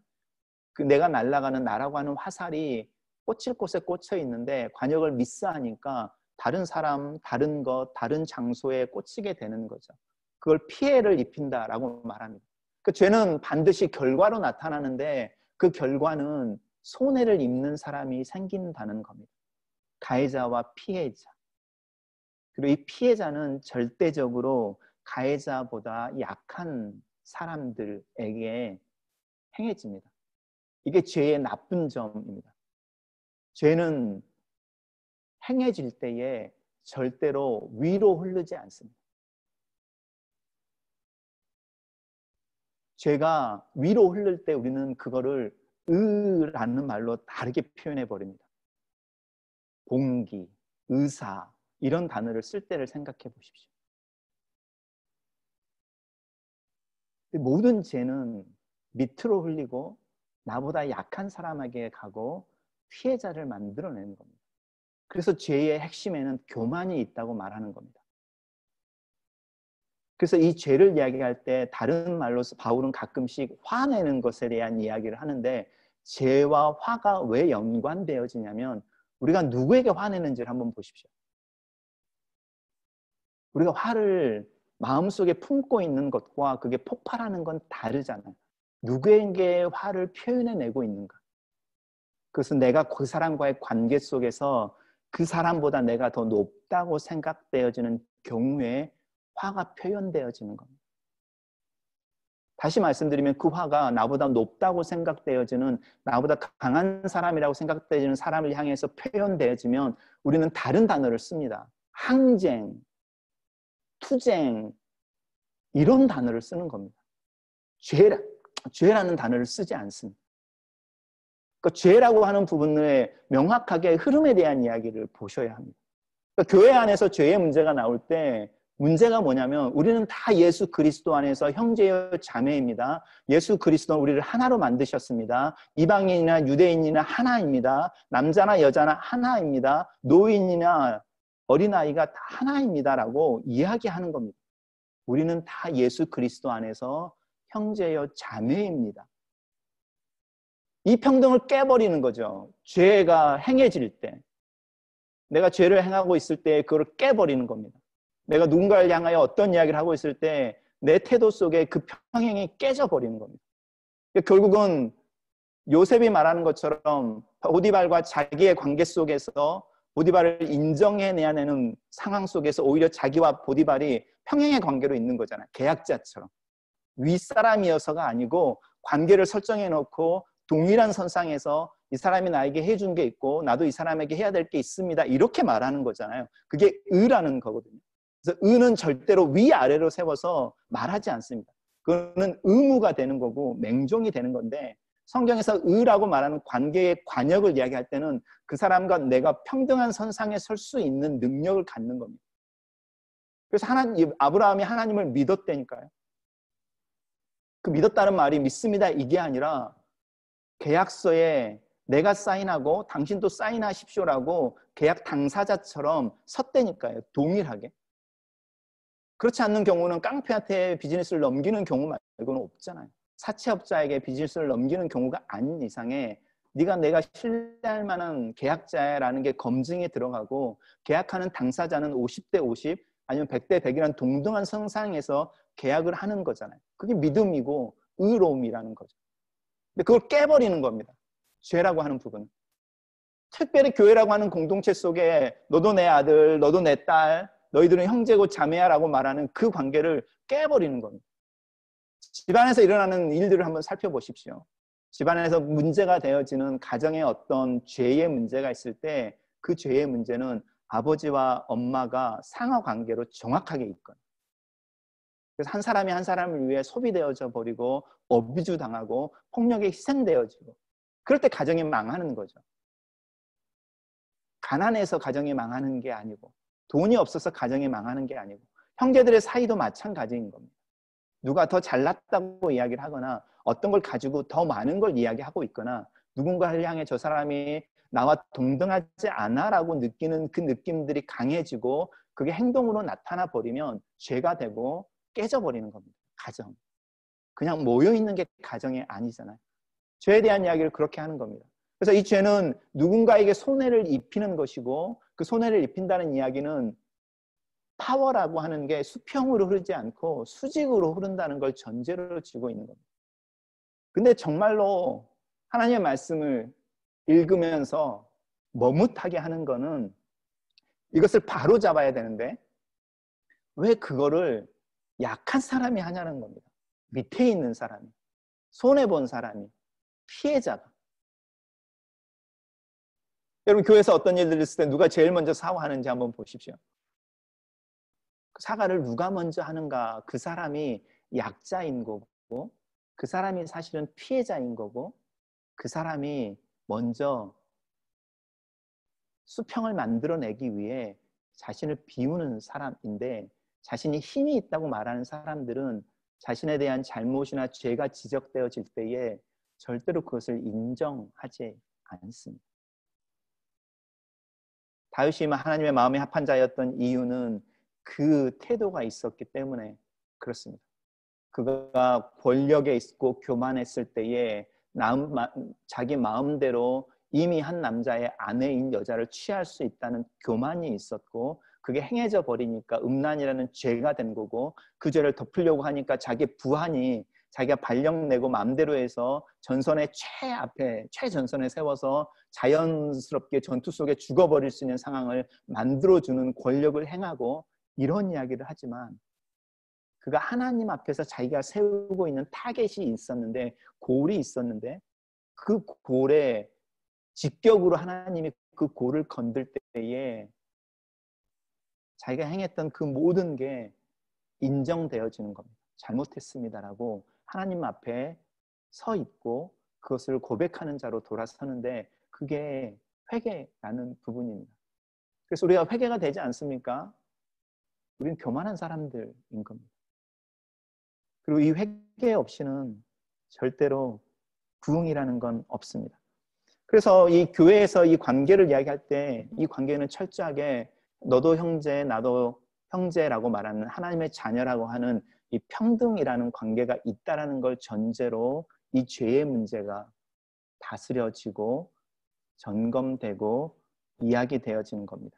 그 내가 날아가는 나라고 하는 화살이 꽂힐 곳에 꽂혀 있는데, 관역을 미스하니까 다른 사람, 다른 것, 다른 장소에 꽂히게 되는 거죠. 그걸 피해를 입힌다라고 말합니다. 그 죄는 반드시 결과로 나타나는데 그 결과는 손해를 입는 사람이 생긴다는 겁니다. 가해자와 피해자. 그리고 이 피해자는 절대적으로 가해자보다 약한 사람들에게 행해집니다. 이게 죄의 나쁜 점입니다. 죄는 행해질 때에 절대로 위로 흐르지 않습니다. 죄가 위로 흐를 때 우리는 그거를 의라는 말로 다르게 표현해 버립니다. 봉기, 의사 이런 단어를 쓸 때를 생각해 보십시오. 모든 죄는 밑으로 흘리고 나보다 약한 사람에게 가고 피해자를 만들어내는 겁니다. 그래서 죄의 핵심에는 교만이 있다고 말하는 겁니다. 그래서 이 죄를 이야기할 때 다른 말로서 바울은 가끔씩 화내는 것에 대한 이야기를 하는데, 죄와 화가 왜 연관되어지냐면 우리가 누구에게 화내는지를 한번 보십시오. 우리가 화를 마음속에 품고 있는 것과 그게 폭발하는 건 다르잖아요. 누구에게 화를 표현해내고 있는가? 그것은 내가 그 사람과의 관계 속에서 그 사람보다 내가 더 높다고 생각되어지는 경우에 화가 표현되어지는 겁니다. 다시 말씀드리면 그 화가 나보다 높다고 생각되어지는, 나보다 강한 사람이라고 생각되어지는 사람을 향해서 표현되어지면 우리는 다른 단어를 씁니다. 항쟁, 투쟁 이런 단어를 쓰는 겁니다. 죄라는 단어를 쓰지 않습니다. 그러니까 죄라고 하는 부분에 명확하게 흐름에 대한 이야기를 보셔야 합니다. 그러니까 교회 안에서 죄의 문제가 나올 때 문제가 뭐냐면 우리는 다 예수 그리스도 안에서 형제여 자매입니다. 예수 그리스도는 우리를 하나로 만드셨습니다. 이방인이나 유대인이나 하나입니다. 남자나 여자나 하나입니다. 노인이나 어린아이가 다 하나입니다라고 이야기하는 겁니다. 우리는 다 예수 그리스도 안에서 형제여 자매입니다. 이 평등을 깨버리는 거죠. 죄가 행해질 때, 내가 죄를 행하고 있을 때 그걸 깨버리는 겁니다. 내가 누군가를 향하여 어떤 이야기를 하고 있을 때 내 태도 속에 그 평행이 깨져버리는 겁니다. 결국은 요셉이 말하는 것처럼 보디발과 자기의 관계 속에서 보디발을 인정해내야 되는 상황 속에서 오히려 자기와 보디발이 평행의 관계로 있는 거잖아요. 계약자처럼. 윗사람이어서가 아니고 관계를 설정해놓고 동일한 선상에서 이 사람이 나에게 해준 게 있고 나도 이 사람에게 해야 될 게 있습니다. 이렇게 말하는 거잖아요. 그게 의라는 거거든요. 그래서 의는 절대로 위아래로 세워서 말하지 않습니다. 그거는 의무가 되는 거고 맹종이 되는 건데, 성경에서 의라고 말하는 관계의 관역을 이야기할 때는 그 사람과 내가 평등한 선상에 설 수 있는 능력을 갖는 겁니다. 그래서 아브라함이 하나님을 믿었다니까요. 그 믿었다는 말이 믿습니다 이게 아니라 계약서에 내가 사인하고 당신도 사인하십시오라고 계약 당사자처럼 섰다니까요. 동일하게. 그렇지 않는 경우는 깡패한테 비즈니스를 넘기는 경우 말고는 없잖아요. 사채업자에게 비즈니스를 넘기는 경우가 아닌 이상에 네가 내가 신뢰할 만한 계약자라는 게 검증에 들어가고, 계약하는 당사자는 50대 50 아니면 100대 100이라는 동등한 선상에서 계약을 하는 거잖아요. 그게 믿음이고 의로움이라는 거죠. 근데 그걸 깨버리는 겁니다. 죄라고 하는 부분은. 특별히 교회라고 하는 공동체 속에 너도 내 아들, 너도 내 딸, 너희들은 형제고 자매야라고 말하는 그 관계를 깨버리는 겁니다. 집안에서 일어나는 일들을 한번 살펴보십시오. 집안에서 문제가 되어지는 가정에 어떤 죄의 문제가 있을 때 그 죄의 문제는 아버지와 엄마가 상하 관계로 정확하게 있거든요. 그래서 한 사람이 한 사람을 위해 소비되어져 버리고 어비주 당하고 폭력에 희생되어지고 그럴 때 가정이 망하는 거죠. 가난해서 가정이 망하는 게 아니고 돈이 없어서 가정이 망하는 게 아니고 형제들의 사이도 마찬가지인 겁니다. 누가 더 잘났다고 이야기를 하거나 어떤 걸 가지고 더 많은 걸 이야기하고 있거나 누군가를 향해 저 사람이 나와 동등하지 않아라고 느끼는 그 느낌들이 강해지고 그게 행동으로 나타나 버리면 죄가 되고 깨져버리는 겁니다. 가정. 그냥 모여있는 게 가정이 아니잖아요. 죄에 대한 이야기를 그렇게 하는 겁니다. 그래서 이 죄는 누군가에게 손해를 입히는 것이고 그 손해를 입힌다는 이야기는 파워라고 하는 게 수평으로 흐르지 않고 수직으로 흐른다는 걸 전제로 지고 있는 겁니다. 근데 정말로 하나님의 말씀을 읽으면서 머뭇하게 하는 거는 이것을 바로 잡아야 되는데 왜 그거를 약한 사람이 하냐는 겁니다. 밑에 있는 사람이, 손해본 사람이, 피해자가. 여러분 교회에서 어떤 일들이 있을 때 누가 제일 먼저 사과하는지 한번 보십시오. 그 사과를 누가 먼저 하는가, 그 사람이 약자인 거고 그 사람이 사실은 피해자인 거고 그 사람이 먼저 수평을 만들어내기 위해 자신을 비우는 사람인데 자신이 힘이 있다고 말하는 사람들은 자신에 대한 잘못이나 죄가 지적되어질 때에 절대로 그것을 인정하지 않습니다. 다윗이 하나님의 마음에 합한 자였던 이유는 그 태도가 있었기 때문에 그렇습니다. 그가 권력에 있고 교만했을 때에 자기 마음대로 이미 한 남자의 아내인 여자를 취할 수 있다는 교만이 있었고 그게 행해져 버리니까 음란이라는 죄가 된 거고 그 죄를 덮으려고 하니까 자기 부하니 자기가 발령 내고 마음대로 해서 전선의 최전선에 세워서 자연스럽게 전투 속에 죽어버릴 수 있는 상황을 만들어주는 권력을 행하고 이런 이야기를 하지만 그가 하나님 앞에서 자기가 세우고 있는 타겟이 있었는데 골이 있었는데 그 골에 직격으로 하나님이 그 골을 건들 때에 자기가 행했던 그 모든 게 인정되어지는 겁니다. 잘못했습니다라고 하나님 앞에 서 있고 그것을 고백하는 자로 돌아서는데 그게 회개라는 부분입니다. 그래서 우리가 회개가 되지 않습니까? 우리는 교만한 사람들인 겁니다. 그리고 이 회개 없이는 절대로 부흥이라는 건 없습니다. 그래서 이 교회에서 이 관계를 이야기할 때 이 관계는 철저하게 너도 형제, 나도 형제라고 말하는 하나님의 자녀라고 하는 이 평등이라는 관계가 있다라는 걸 전제로 이 죄의 문제가 다스려지고 점검되고 이야기되어지는 겁니다.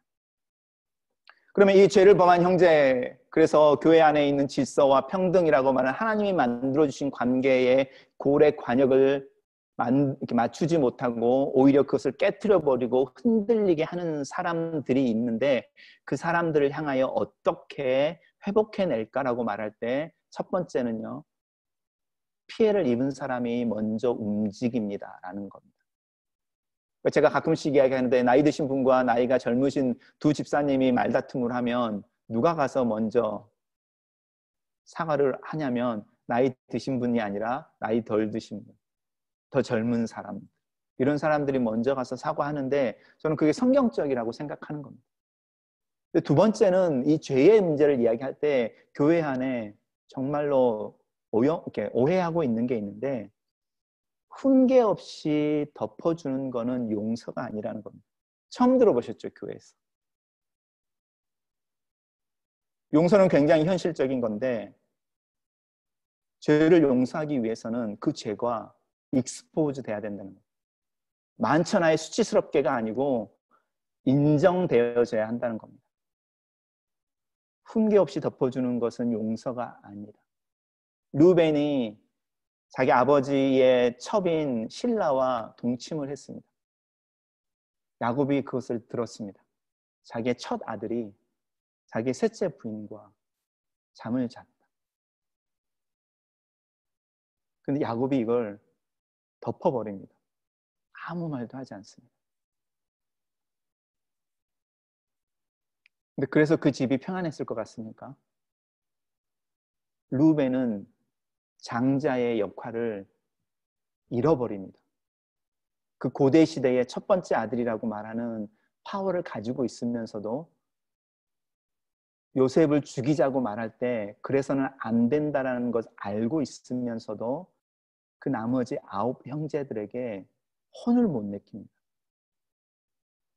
그러면 이 죄를 범한 형제, 그래서 교회 안에 있는 질서와 평등이라고 말하는 하나님이 만들어주신 관계의 골의 관역을 이렇게 맞추지 못하고 오히려 그것을 깨트려버리고 흔들리게 하는 사람들이 있는데 그 사람들을 향하여 어떻게 회복해낼까라고 말할 때 첫 번째는요. 피해를 입은 사람이 먼저 움직입니다라는 겁니다. 제가 가끔씩 이야기하는데 나이 드신 분과 나이가 젊으신 두 집사님이 말다툼을 하면 누가 가서 먼저 사과를 하냐면 나이 드신 분이 아니라 나이 덜 드신 분, 더 젊은 사람 이런 사람들이 먼저 가서 사과하는데 저는 그게 성경적이라고 생각하는 겁니다. 두 번째는 이 죄의 문제를 이야기할 때 교회 안에 정말로 이렇게 오해하고 있는 게 있는데 훈계 없이 덮어주는 거는 용서가 아니라는 겁니다. 처음 들어보셨죠, 교회에서? 용서는 굉장히 현실적인 건데 죄를 용서하기 위해서는 그 죄가 익스포즈 돼야 된다는 거예요. 만천하에 수치스럽게가 아니고 인정되어져야 한다는 겁니다. 훈계 없이 덮어주는 것은 용서가 아니다. 루벤이 자기 아버지의 첩인 실라와 동침을 했습니다. 야곱이 그것을 들었습니다. 자기의 첫 아들이 자기의 셋째 부인과 잠을 잤다. 근데 야곱이 이걸 덮어버립니다. 아무 말도 하지 않습니다. 근데 그래서 그 집이 평안했을 것 같습니까? 루벤은 장자의 역할을 잃어버립니다. 그 고대 시대의 첫 번째 아들이라고 말하는 파워를 가지고 있으면서도 요셉을 죽이자고 말할 때 그래서는 안 된다라는 것을 알고 있으면서도 그 나머지 9 형제들에게 혼을 못 내킵니다.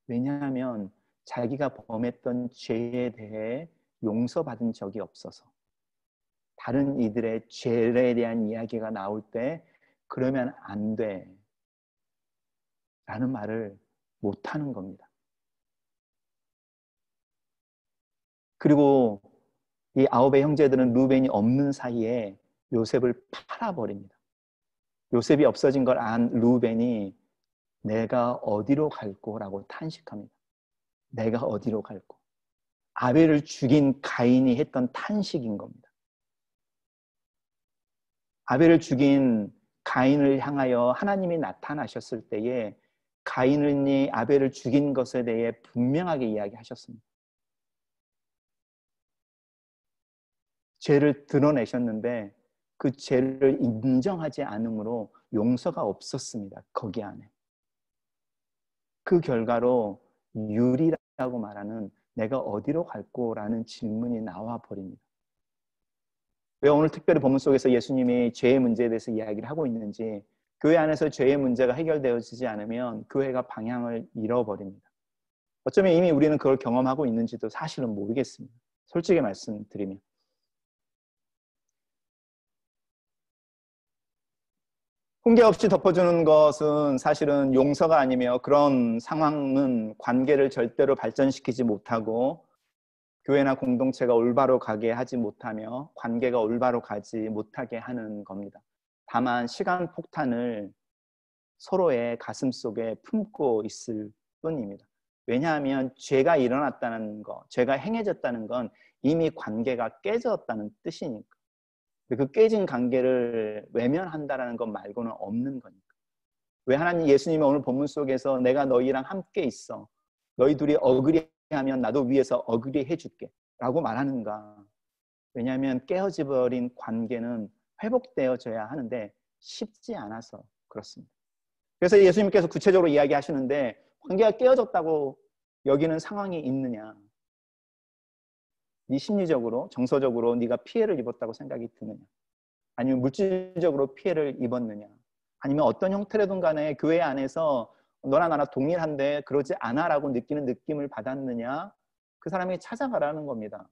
왜냐하면 자기가 범했던 죄에 대해 용서받은 적이 없어서 다른 이들의 죄에 대한 이야기가 나올 때 그러면 안 돼 라는 말을 못하는 겁니다. 그리고 이 9의 형제들은 루벤이 없는 사이에 요셉을 팔아버립니다. 요셉이 없어진 걸 안 루벤이 내가 어디로 갈꼬라고 탄식합니다. 내가 어디로 갈꼬. 아벨을 죽인 가인이 했던 탄식인 겁니다. 아벨을 죽인 가인을 향하여 하나님이 나타나셨을 때에 가인이 아벨을 죽인 것에 대해 분명하게 이야기하셨습니다. 죄를 드러내셨는데 그 죄를 인정하지 않으므로 용서가 없었습니다. 거기 안에. 그 결과로 유리라고 말하는 내가 어디로 갈꼬라는 질문이 나와 버립니다. 왜 오늘 특별히 본문 속에서 예수님이 죄의 문제에 대해서 이야기를 하고 있는지, 교회 안에서 죄의 문제가 해결되어지지 않으면 교회가 방향을 잃어버립니다. 어쩌면 이미 우리는 그걸 경험하고 있는지도 사실은 모르겠습니다. 솔직히 말씀드리면. 훈계 없이 덮어주는 것은 사실은 용서가 아니며 그런 상황은 관계를 절대로 발전시키지 못하고 교회나 공동체가 올바로 가게 하지 못하며 관계가 올바로 가지 못하게 하는 겁니다. 다만 시간 폭탄을 서로의 가슴 속에 품고 있을 뿐입니다. 왜냐하면 죄가 일어났다는 것, 죄가 행해졌다는 건 이미 관계가 깨졌다는 뜻이니까. 그 깨진 관계를 외면한다는 것 말고는 없는 거니까. 왜 하나님 예수님이 오늘 본문 속에서 내가 너희랑 함께 있어. 너희 둘이 어그리하면 나도 위에서 어그리해 줄게 라고 말하는가. 왜냐하면 깨어져버린 관계는 회복되어져야 하는데 쉽지 않아서 그렇습니다. 그래서 예수님께서 구체적으로 이야기하시는데 관계가 깨어졌다고 여기는 상황이 있느냐. 네 심리적으로, 정서적으로 네가 피해를 입었다고 생각이 드느냐. 아니면 물질적으로 피해를 입었느냐. 아니면 어떤 형태로든 간에 교회 안에서 너나 나나 동일한데 그러지 않아라고 느끼는 느낌을 받았느냐. 그 사람에게 찾아가라는 겁니다.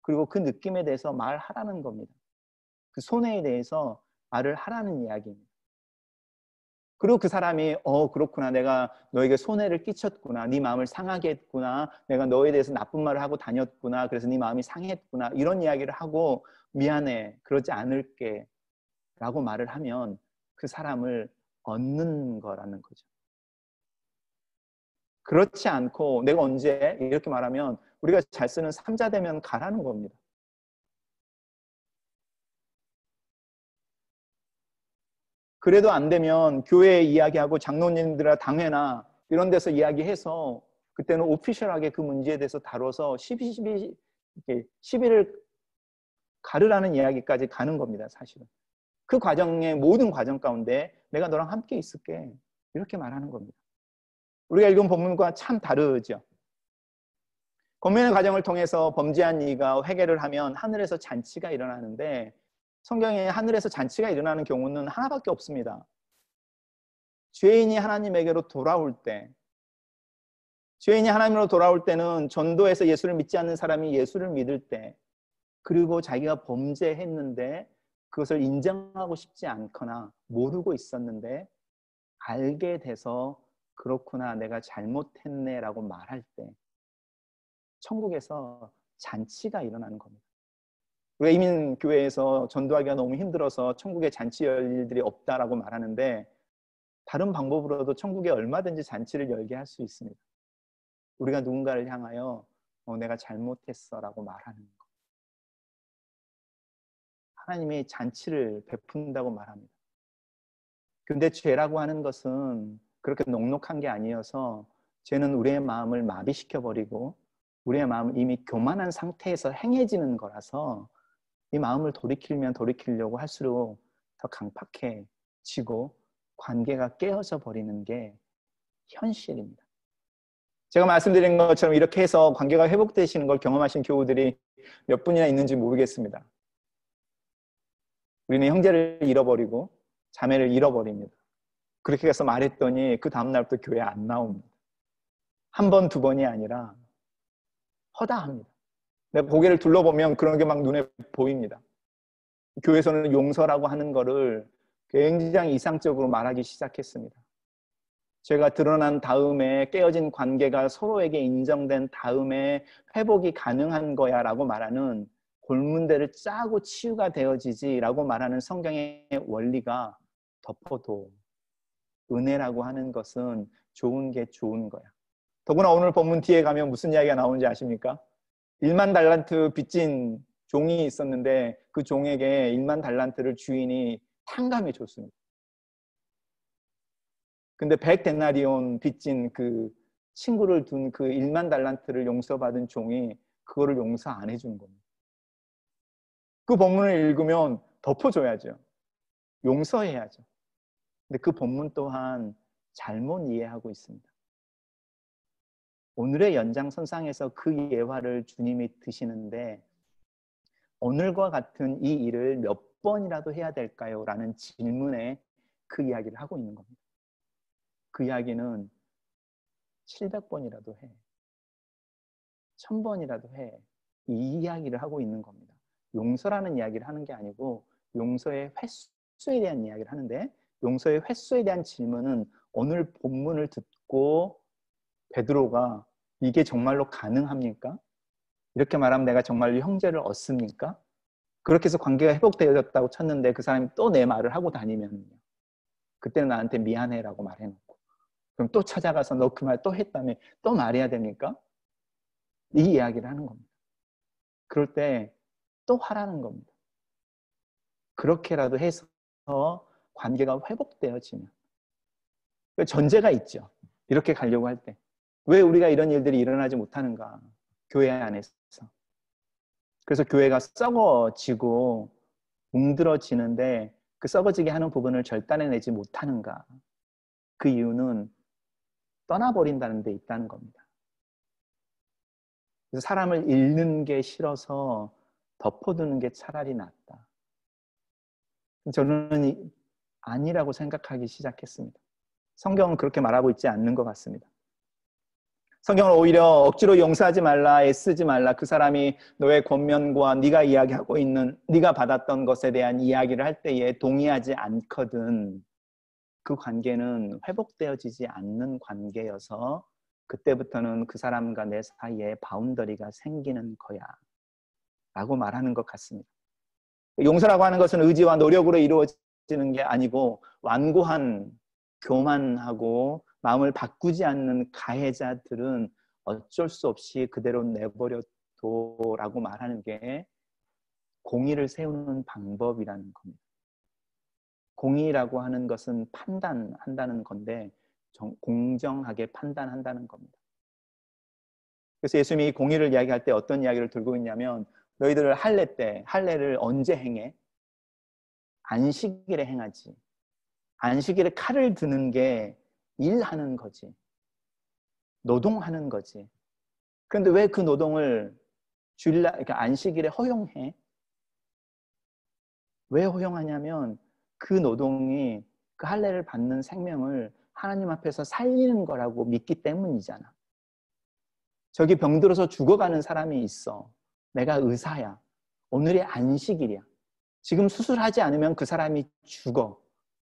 그리고 그 느낌에 대해서 말하라는 겁니다. 그 손해에 대해서 말을 하라는 이야기입니다. 그리고 그 사람이 그렇구나. 내가 너에게 손해를 끼쳤구나. 네 마음을 상하게 했구나. 내가 너에 대해서 나쁜 말을 하고 다녔구나. 그래서 네 마음이 상했구나. 이런 이야기를 하고 미안해. 그러지 않을게. 라고 말을 하면 그 사람을 얻는 거라는 거죠. 그렇지 않고 내가 언제 이렇게 말하면 우리가 잘 쓰는 삼자되면 가라는 겁니다. 그래도 안 되면 교회에 이야기하고 장로님들이나 당회나 이런 데서 이야기해서 그때는 오피셜하게 그 문제에 대해서 다뤄서 시비를 가르라는 이야기까지 가는 겁니다. 사실은. 그 과정의 모든 과정 가운데 내가 너랑 함께 있을게 이렇게 말하는 겁니다. 우리가 읽은 본문과 참 다르죠. 권면의 과정을 통해서 범죄한 이가 회개를 하면 하늘에서 잔치가 일어나는데 성경에 하늘에서 잔치가 일어나는 경우는 하나밖에 없습니다. 죄인이 하나님에게로 돌아올 때, 죄인이 하나님으로 돌아올 때는 전도에서 예수를 믿지 않는 사람이 예수를 믿을 때, 그리고 자기가 범죄했는데 그것을 인정하고 싶지 않거나 모르고 있었는데 알게 돼서 그렇구나 내가 잘못했네 라고 말할 때 천국에서 잔치가 일어나는 겁니다. 우리가 이민교회에서 전도하기가 너무 힘들어서 천국에 잔치 열 일들이 없다라고 말하는데 다른 방법으로도 천국에 얼마든지 잔치를 열게 할 수 있습니다. 우리가 누군가를 향하여 내가 잘못했어 라고 말하는 것. 하나님이 잔치를 베푼다고 말합니다. 근데 죄라고 하는 것은 그렇게 녹록한 게 아니어서 죄는 우리의 마음을 마비시켜버리고 우리의 마음은 이미 교만한 상태에서 행해지는 거라서 이 마음을 돌이키면 돌이키려고 할수록 더 강팍해지고 관계가 깨어져 버리는 게 현실입니다. 제가 말씀드린 것처럼 이렇게 해서 관계가 회복되시는 걸 경험하신 교우들이 몇 분이나 있는지 모르겠습니다. 우리는 형제를 잃어버리고 자매를 잃어버립니다. 그렇게 해서 말했더니 그 다음날부터 교회 안 나옵니다. 한 번, 두 번이 아니라 허다합니다. 내가 고개를 둘러보면 그런 게 막 눈에 보입니다. 교회에서는 용서라고 하는 거를 굉장히 이상적으로 말하기 시작했습니다. 죄가 드러난 다음에 깨어진 관계가 서로에게 인정된 다음에 회복이 가능한 거야 라고 말하는 골문대를 짜고 치유가 되어지지 라고 말하는 성경의 원리가 덮어도 은혜라고 하는 것은 좋은 게 좋은 거야. 더구나 오늘 본문 뒤에 가면 무슨 이야기가 나오는지 아십니까? 1만 달란트 빚진 종이 있었는데 그 종에게 1만 달란트를 주인이 탕감해 줬습니다. 근데 100데나리온 빚진 그 친구를 둔 그 1만 달란트를 용서받은 종이 그거를 용서 안 해준 겁니다. 그 본문을 읽으면 덮어줘야죠. 용서해야죠. 근데 그 본문 또한 잘못 이해하고 있습니다. 오늘의 연장선상에서 그 예화를 주님이 드시는데 오늘과 같은 이 일을 몇 번이라도 해야 될까요? 라는 질문에 그 이야기를 하고 있는 겁니다. 그 이야기는 700번이라도 해. 1000번이라도 해. 이 이야기를 하고 있는 겁니다. 용서라는 이야기를 하는 게 아니고 용서의 횟수에 대한 이야기를 하는데 용서의 횟수에 대한 질문은 오늘 본문을 듣고 베드로가 이게 정말로 가능합니까? 이렇게 말하면 내가 정말로 형제를 얻습니까? 그렇게 해서 관계가 회복되어졌다고 쳤는데 그 사람이 또 내 말을 하고 다니면요. 그때는 나한테 미안해라고 말해놓고 그럼 또 찾아가서 너 그 말 또 했다며 또 말해야 됩니까? 이 이야기를 하는 겁니다. 그럴 때 또 하라는 겁니다. 그렇게라도 해서 관계가 회복되어지면 전제가 있죠. 이렇게 가려고 할 때. 왜 우리가 이런 일들이 일어나지 못하는가? 교회 안에서. 그래서 교회가 썩어지고 뭉들어지는데 그 썩어지게 하는 부분을 절단해내지 못하는가? 그 이유는 떠나버린다는 데 있다는 겁니다. 그래서 사람을 잃는 게 싫어서 덮어두는 게 차라리 낫다. 저는 아니라고 생각하기 시작했습니다. 성경은 그렇게 말하고 있지 않는 것 같습니다. 성경은 오히려 억지로 용서하지 말라, 애쓰지 말라. 그 사람이 너의 권면과 네가 이야기하고 있는 네가 받았던 것에 대한 이야기를 할 때에 동의하지 않거든. 그 관계는 회복되어지지 않는 관계여서 그때부터는 그 사람과 내 사이에 바운더리가 생기는 거야 라고 말하는 것 같습니다. 용서라고 하는 것은 의지와 노력으로 이루어지는 게 아니고 완고한 교만하고 마음을 바꾸지 않는 가해자들은 어쩔 수 없이 그대로 내버려둬라고 말하는 게 공의를 세우는 방법이라는 겁니다. 공의라고 하는 것은 판단한다는 건데 공정하게 판단한다는 겁니다. 그래서 예수님이 공의를 이야기할 때 어떤 이야기를 들고 있냐면 너희들 할례를 언제 행해? 안식일에 행하지. 안식일에 칼을 드는 게 일하는 거지. 노동하는 거지. 그런데 왜 그 노동을 주일날, 그러니까 안식일에 허용해? 왜 허용하냐면 그 노동이 그 할례를 받는 생명을 하나님 앞에서 살리는 거라고 믿기 때문이잖아. 저기 병들어서 죽어가는 사람이 있어. 내가 의사야. 오늘이 안식일이야. 지금 수술하지 않으면 그 사람이 죽어.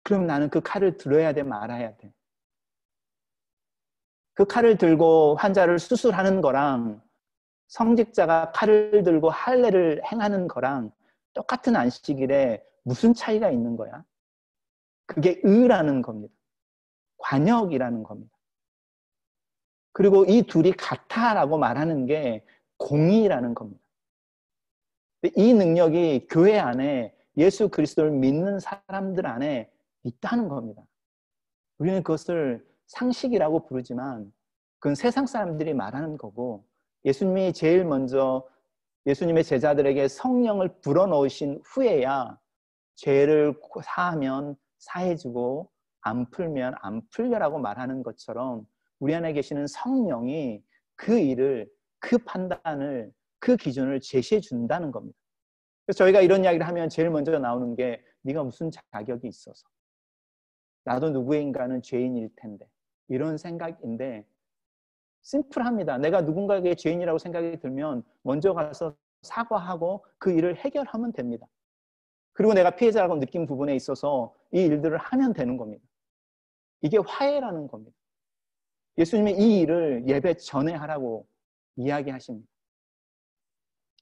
그럼 나는 그 칼을 들어야 돼, 말아야 돼. 그 칼을 들고 환자를 수술하는 거랑 성직자가 칼을 들고 할례를 행하는 거랑 똑같은 안식일에 무슨 차이가 있는 거야? 그게 의라는 겁니다. 관역이라는 겁니다. 그리고 이 둘이 같아라고 말하는 게 공의라는 겁니다. 이 능력이 교회 안에 예수 그리스도를 믿는 사람들 안에 있다는 겁니다. 우리는 그것을 상식이라고 부르지만 그건 세상 사람들이 말하는 거고, 예수님이 제일 먼저 예수님의 제자들에게 성령을 불어넣으신 후에야 죄를 사하면 사해주고 안 풀면 안 풀려라고 말하는 것처럼 우리 안에 계시는 성령이 그 일을, 그 판단을, 그 기준을 제시해 준다는 겁니다. 그래서 저희가 이런 이야기를 하면 제일 먼저 나오는 게 네가 무슨 자격이 있어서, 나도 누구인가는 죄인일 텐데, 이런 생각인데 심플합니다. 내가 누군가에게 죄인이라고 생각이 들면 먼저 가서 사과하고 그 일을 해결하면 됩니다. 그리고 내가 피해자라고 느낀 부분에 있어서 이 일들을 하면 되는 겁니다. 이게 화해라는 겁니다. 예수님이 이 일을 예배 전에 하라고 이야기하십니다.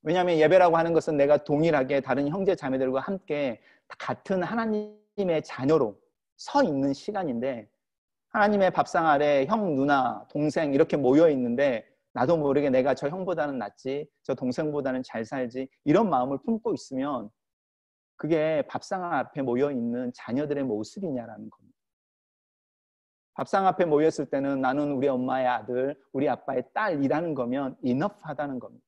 왜냐하면 예배라고 하는 것은 내가 동일하게 다른 형제 자매들과 함께 같은 하나님의 자녀로 서 있는 시간인데, 하나님의 밥상 아래 형, 누나, 동생 이렇게 모여 있는데 나도 모르게 내가 저 형보다는 낫지, 저 동생보다는 잘 살지, 이런 마음을 품고 있으면 그게 밥상 앞에 모여 있는 자녀들의 모습이냐라는 겁니다. 밥상 앞에 모였을 때는 나는 우리 엄마의 아들, 우리 아빠의 딸이라는 거면 enough하다는 겁니다.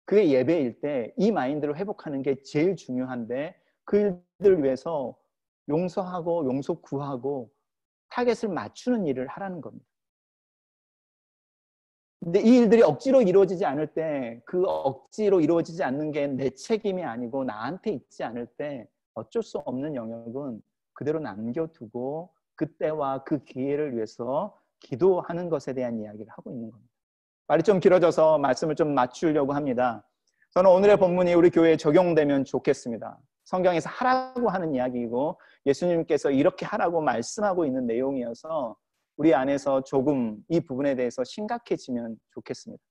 그게 예배일 때 이 마인드를 회복하는 게 제일 중요한데, 그 일들을 위해서 용서하고 용서 구하고 타겟을 맞추는 일을 하라는 겁니다. 근데 이 일들이 억지로 이루어지지 않을 때, 그 억지로 이루어지지 않는 게 내 책임이 아니고 나한테 있지 않을 때 어쩔 수 없는 영역은 그대로 남겨두고 그때와 그 기회를 위해서 기도하는 것에 대한 이야기를 하고 있는 겁니다. 말이 좀 길어져서 말씀을 좀 맞추려고 합니다. 저는 오늘의 본문이 우리 교회에 적용되면 좋겠습니다. 성경에서 하라고 하는 이야기이고 예수님께서 이렇게 하라고 말씀하고 있는 내용이어서 우리 안에서 조금 이 부분에 대해서 심각해지면 좋겠습니다.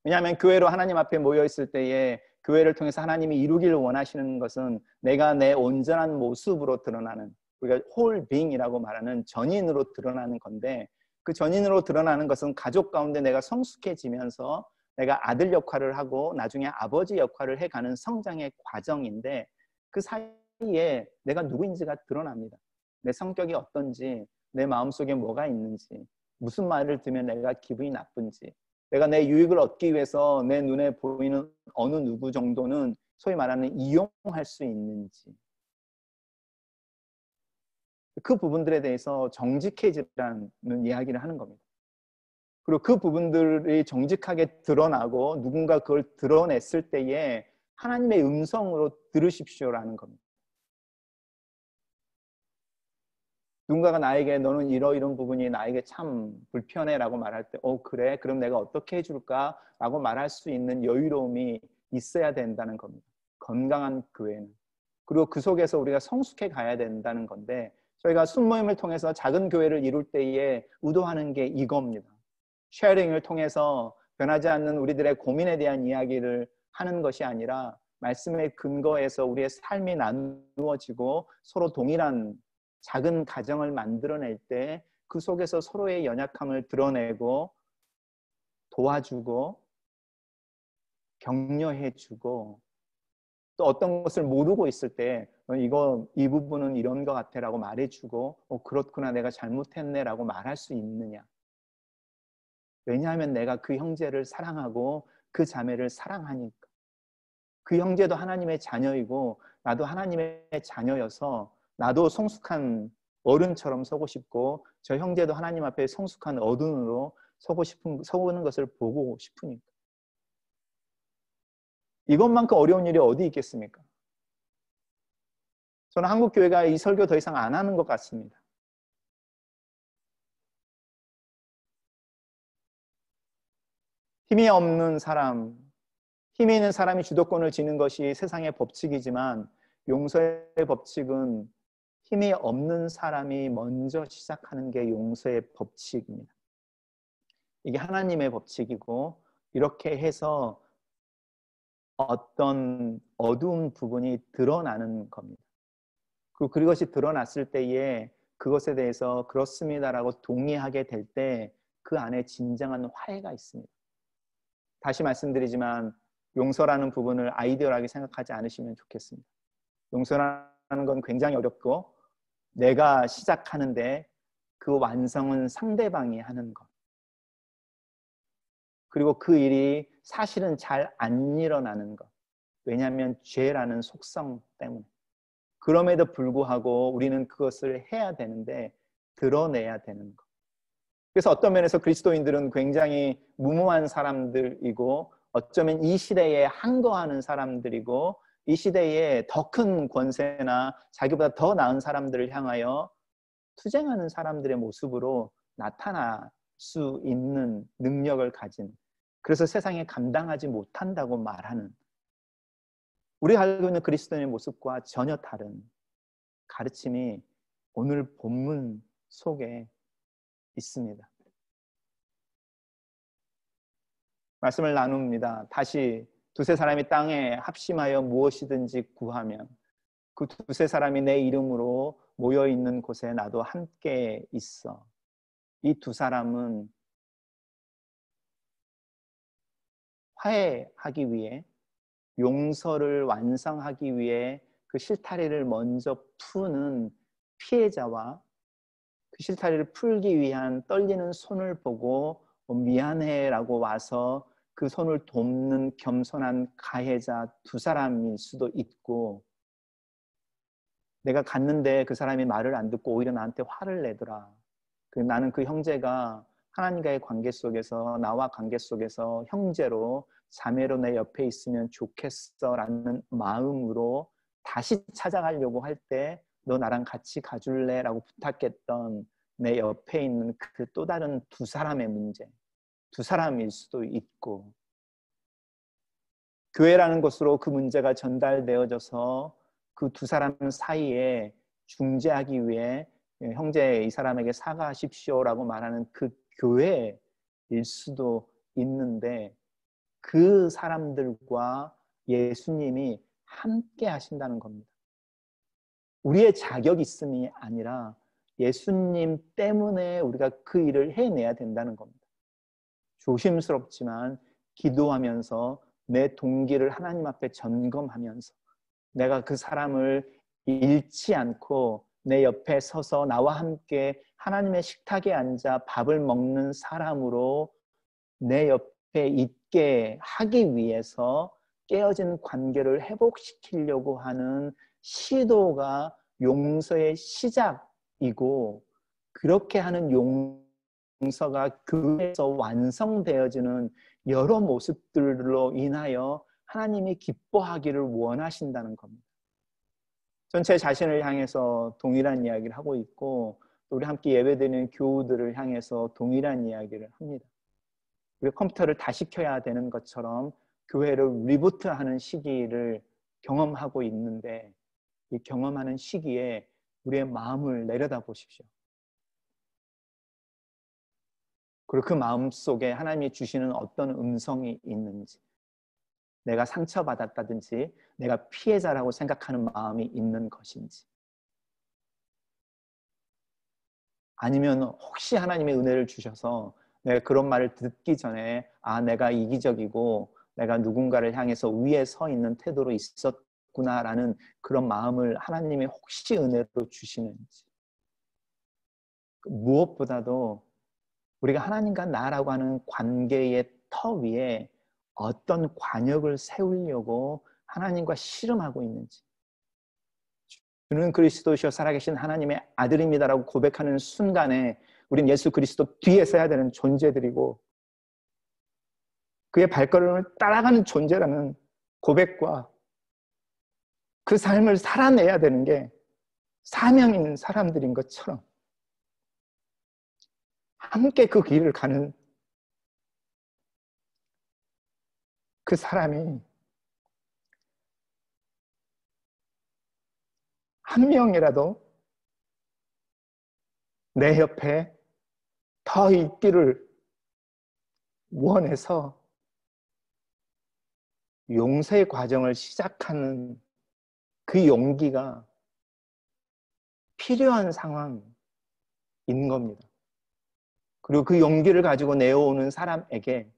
왜냐하면 교회로 하나님 앞에 모여있을 때에 교회를 통해서 하나님이 이루기를 원하시는 것은 내가 내 온전한 모습으로 드러나는, 우리가 whole being이라고 말하는 전인으로 드러나는 건데, 그 전인으로 드러나는 것은 가족 가운데 내가 성숙해지면서 내가 아들 역할을 하고 나중에 아버지 역할을 해가는 성장의 과정인데, 그 사이에 내가 누구인지가 드러납니다. 내 성격이 어떤지, 내 마음속에 뭐가 있는지, 무슨 말을 들으면 내가 기분이 나쁜지, 내가 내 유익을 얻기 위해서 내 눈에 보이는 어느 누구 정도는 소위 말하는 이용할 수 있는지, 그 부분들에 대해서 정직해지라는 이야기를 하는 겁니다. 그리고 그 부분들이 정직하게 드러나고 누군가 그걸 드러냈을 때에 하나님의 음성으로 들으십시오라는 겁니다. 누군가가 나에게 너는 이런 부분이 나에게 참 불편해라고 말할 때 그래? 그럼 내가 어떻게 해줄까? 라고 말할 수 있는 여유로움이 있어야 된다는 겁니다. 건강한 교회는. 그리고 그 속에서 우리가 성숙해 가야 된다는 건데, 저희가 순모임을 통해서 작은 교회를 이룰 때에 의도하는 게 이겁니다. 쉐어링을 통해서 변하지 않는 우리들의 고민에 대한 이야기를 하는 것이 아니라 말씀의 근거에서 우리의 삶이 나누어지고 서로 동일한 작은 가정을 만들어낼 때 그 속에서 서로의 연약함을 드러내고 도와주고 격려해주고, 또 어떤 것을 모르고 있을 때 이 부분은 이런 것 같아 라고 말해주고 그렇구나 내가 잘못했네 라고 말할 수 있느냐. 왜냐하면 내가 그 형제를 사랑하고 그 자매를 사랑하니까. 그 형제도 하나님의 자녀이고 나도 하나님의 자녀여서 나도 성숙한 어른처럼 서고 싶고 저 형제도 하나님 앞에 성숙한 어른으로 서고는 것을 보고 싶으니까. 이것만큼 어려운 일이 어디 있겠습니까? 저는 한국 교회가 이 설교 더 이상 안 하는 것 같습니다. 힘이 없는 사람, 힘이 있는 사람이 주도권을 쥐는 것이 세상의 법칙이지만 용서의 법칙은 힘이 없는 사람이 먼저 시작하는 게 용서의 법칙입니다. 이게 하나님의 법칙이고 이렇게 해서 어떤 어두운 부분이 드러나는 겁니다. 그리고 그것이 드러났을 때에 그것에 대해서 그렇습니다라고 동의하게 될 때 그 안에 진정한 화해가 있습니다. 다시 말씀드리지만 용서라는 부분을 아이디어하게 생각하지 않으시면 좋겠습니다. 용서라는 건 굉장히 어렵고 내가 시작하는데 그 완성은 상대방이 하는 것. 그리고 그 일이 사실은 잘 안 일어나는 것. 왜냐하면 죄라는 속성 때문에. 그럼에도 불구하고 우리는 그것을 해야 되는데 드러내야 되는 것. 그래서 어떤 면에서 그리스도인들은 굉장히 무모한 사람들이고 어쩌면 이 시대에 항거하는 사람들이고 이 시대에 더 큰 권세나 자기보다 더 나은 사람들을 향하여 투쟁하는 사람들의 모습으로 나타날 수 있는 능력을 가진, 그래서 세상에 감당하지 못한다고 말하는, 우리가 알고 있는 그리스도인의 모습과 전혀 다른 가르침이 오늘 본문 속에 있습니다. 말씀을 나눕니다. 다시 두세 사람이 땅에 합심하여 무엇이든지 구하면 그 두세 사람이 내 이름으로 모여있는 곳에 나도 함께 있어. 이 두 사람은 화해하기 위해, 용서를 완성하기 위해 그 실타래를 먼저 푸는 피해자와 그 실타래를 풀기 위한 떨리는 손을 보고 미안해라고 와서 그 손을 돕는 겸손한 가해자 두 사람일 수도 있고, 내가 갔는데 그 사람이 말을 안 듣고 오히려 나한테 화를 내더라. 나는 그 형제가 하나님과의 관계 속에서, 나와 관계 속에서 형제로 자매로 내 옆에 있으면 좋겠어라는 마음으로 다시 찾아가려고 할 때 너 나랑 같이 가줄래? 라고 부탁했던 내 옆에 있는 그 또 다른 두 사람의 문제, 두 사람일 수도 있고, 교회라는 곳으로 그 문제가 전달되어져서 그 두 사람 사이에 중재하기 위해 형제 이 사람에게 사과하십시오라고 말하는 그 교회일 수도 있는데, 그 사람들과 예수님이 함께 하신다는 겁니다. 우리의 자격 있음이 아니라 예수님 때문에 우리가 그 일을 해내야 된다는 겁니다. 조심스럽지만 기도하면서 내 동기를 하나님 앞에 점검하면서 내가 그 사람을 잃지 않고 내 옆에 서서 나와 함께 하나님의 식탁에 앉아 밥을 먹는 사람으로 내 옆에 있게 하기 위해서 깨어진 관계를 회복시키려고 하는 시도가 용서의 시작이고, 그렇게 하는 용서가 교회에서 완성되어지는 여러 모습들로 인하여 하나님이 기뻐하기를 원하신다는 겁니다. 전 제 자신을 향해서 동일한 이야기를 하고 있고, 우리 함께 예배드리는 교우들을 향해서 동일한 이야기를 합니다. 우리가 컴퓨터를 다시 켜야 되는 것처럼 교회를 리부트하는 시기를 경험하고 있는데, 이 경험하는 시기에 우리의 마음을 내려다 보십시오. 그리고 그 마음 속에 하나님이 주시는 어떤 음성이 있는지, 내가 상처받았다든지 내가 피해자라고 생각하는 마음이 있는 것인지, 아니면 혹시 하나님의 은혜를 주셔서 내가 그런 말을 듣기 전에 내가 이기적이고 내가 누군가를 향해서 위에 서 있는 태도로 있었구나라는 그런 마음을 하나님이 혹시 은혜로 주시는지, 무엇보다도 우리가 하나님과 나라고 하는 관계의 터 위에 어떤 관역을 세우려고 하나님과 씨름하고 있는지, 주는 그리스도시여 살아계신 하나님의 아들입니다라고 고백하는 순간에 우린 예수 그리스도 뒤에 서야 되는 존재들이고 그의 발걸음을 따라가는 존재라는 고백과 그 삶을 살아내야 되는 게 사명 있는 사람들인 것처럼 함께 그 길을 가는 그 사람이 한 명이라도 내 옆에 더 있기를 원해서 용서의 과정을 시작하는 그 용기가 필요한 상황, 겁니다. 그리고 그 용기를 가지고 내어오는 사람에게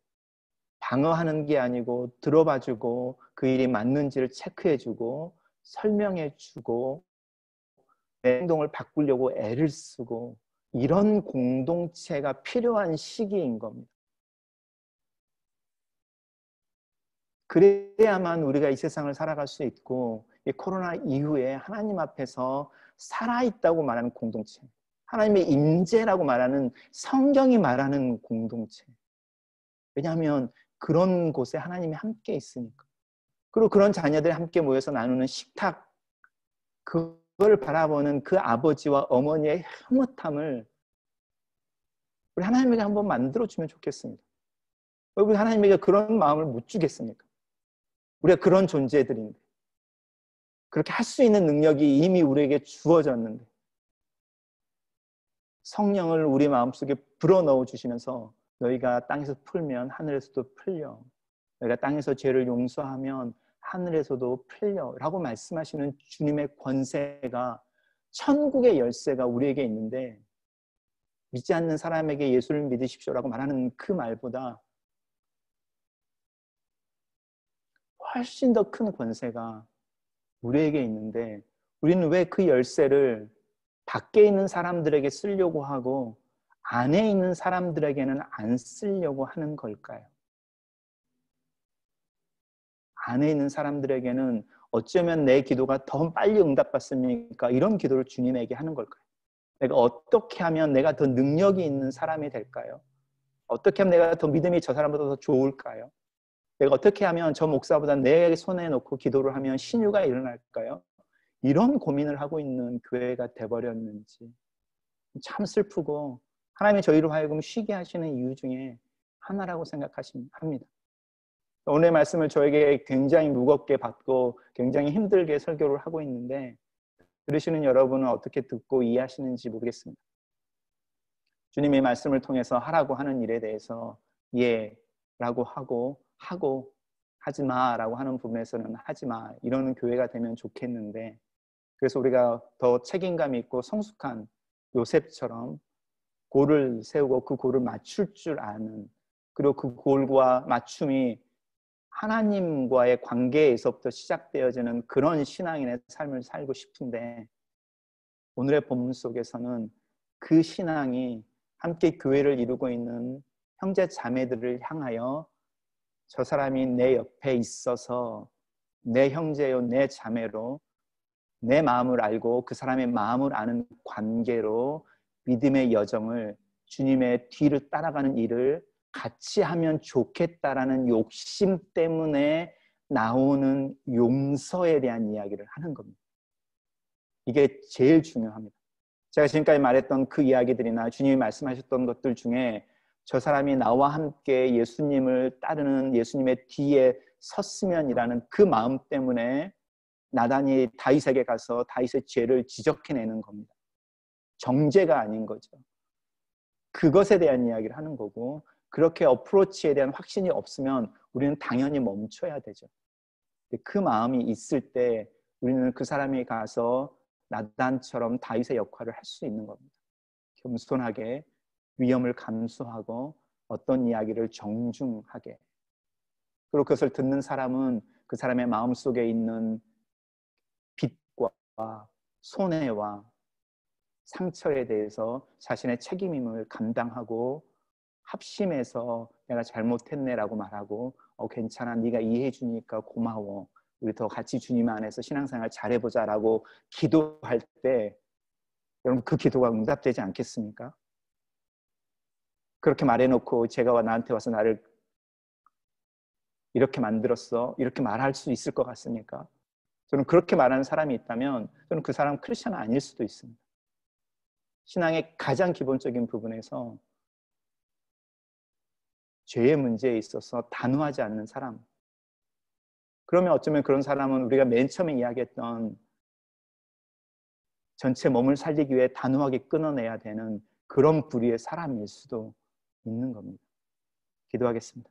방어하는 게 아니고 들어봐주고 그 일이 맞는지를 체크해주고 설명해주고 내 행동을 바꾸려고 애를 쓰고 이런 공동체가 필요한 시기인 겁니다. 그래야만 우리가 이 세상을 살아갈 수 있고 이 코로나 이후에 하나님 앞에서 살아있다고 말하는 공동체, 하나님의 임재라고 말하는 성경이 말하는 공동체. 왜냐하면 그런 곳에 하나님이 함께 있으니까. 그리고 그런 자녀들이 함께 모여서 나누는 식탁, 그걸 바라보는 그 아버지와 어머니의 흐뭇함을 우리 하나님에게 한번 만들어주면 좋겠습니다. 우리 하나님에게 그런 마음을 못 주겠습니까? 우리가 그런 존재들인데 그렇게 할 수 있는 능력이 이미 우리에게 주어졌는데 성령을 우리 마음속에 불어넣어 주시면서 너희가 땅에서 풀면 하늘에서도 풀려, 너희가 땅에서 죄를 용서하면 하늘에서도 풀려 라고 말씀하시는 주님의 권세가, 천국의 열쇠가 우리에게 있는데 믿지 않는 사람에게 예수를 믿으십시오라고 말하는 그 말보다 훨씬 더 큰 권세가 우리에게 있는데 우리는 왜 그 열쇠를 밖에 있는 사람들에게 쓰려고 하고 안에 있는 사람들에게는 안 쓰려고 하는 걸까요? 안에 있는 사람들에게는 어쩌면 내 기도가 더 빨리 응답받습니까? 이런 기도를 주님에게 하는 걸까요? 내가 어떻게 하면 내가 더 능력이 있는 사람이 될까요? 어떻게 하면 내가 더 믿음이 저 사람보다 더 좋을까요? 내가 어떻게 하면 저 목사보다 내 손에 놓고 기도를 하면 신유가 일어날까요? 이런 고민을 하고 있는 교회가 돼버렸는지 참 슬프고 하나님이 저희로 하여금 쉬게 하시는 이유 중에 하나라고 생각합니다. 오늘 말씀을 저에게 굉장히 무겁게 받고 굉장히 힘들게 설교를 하고 있는데 들으시는 여러분은 어떻게 듣고 이해하시는지 모르겠습니다. 주님의 말씀을 통해서 하라고 하는 일에 대해서 예 라고 하고 하지 마라고 하는 부분에서는 하지 마 이러는 교회가 되면 좋겠는데 그래서 우리가 더 책임감 있고 성숙한 요셉처럼 골을 세우고 그 골을 맞출 줄 아는, 그리고 그 골과 맞춤이 하나님과의 관계에서부터 시작되어지는 그런 신앙인의 삶을 살고 싶은데 오늘의 본문 속에서는 그 신앙이 함께 교회를 이루고 있는 형제 자매들을 향하여 저 사람이 내 옆에 있어서 내 형제요 내 자매로 내 마음을 알고 그 사람의 마음을 아는 관계로 믿음의 여정을 주님의 뒤를 따라가는 일을 같이 하면 좋겠다라는 욕심 때문에 나오는 용서에 대한 이야기를 하는 겁니다. 이게 제일 중요합니다. 제가 지금까지 말했던 그 이야기들이나 주님이 말씀하셨던 것들 중에 저 사람이 나와 함께 예수님을 따르는 예수님의 뒤에 섰으면이라는 그 마음 때문에 나단이 다윗에게 가서 다윗의 죄를 지적해내는 겁니다. 정죄가 아닌 거죠. 그것에 대한 이야기를 하는 거고 그렇게 어프로치에 대한 확신이 없으면 우리는 당연히 멈춰야 되죠. 그 마음이 있을 때 우리는 그 사람이 가서 나단처럼 다윗의 역할을 할 수 있는 겁니다. 겸손하게 위험을 감수하고 어떤 이야기를 정중하게, 그리고 그것을 듣는 사람은 그 사람의 마음속에 있는 빚과 손해와 상처에 대해서 자신의 책임임을 감당하고 합심해서 내가 잘못했네라고 말하고 괜찮아 네가 이해해 주니까 고마워 우리 더 같이 주님 안에서 신앙생활 잘해보자라고 기도할 때 여러분 그 기도가 응답되지 않겠습니까? 그렇게 말해놓고 제가 나한테 와서 나를 이렇게 만들었어 이렇게 말할 수 있을 것 같습니까? 저는 그렇게 말하는 사람이 있다면 저는 그 사람 크리스찬 아닐 수도 있습니다. 신앙의 가장 기본적인 부분에서 죄의 문제에 있어서 단호하지 않는 사람, 그러면 어쩌면 그런 사람은 우리가 맨 처음에 이야기했던 전체 몸을 살리기 위해 단호하게 끊어내야 되는 그런 부류의 사람일 수도 있는 겁니다. 기도하겠습니다.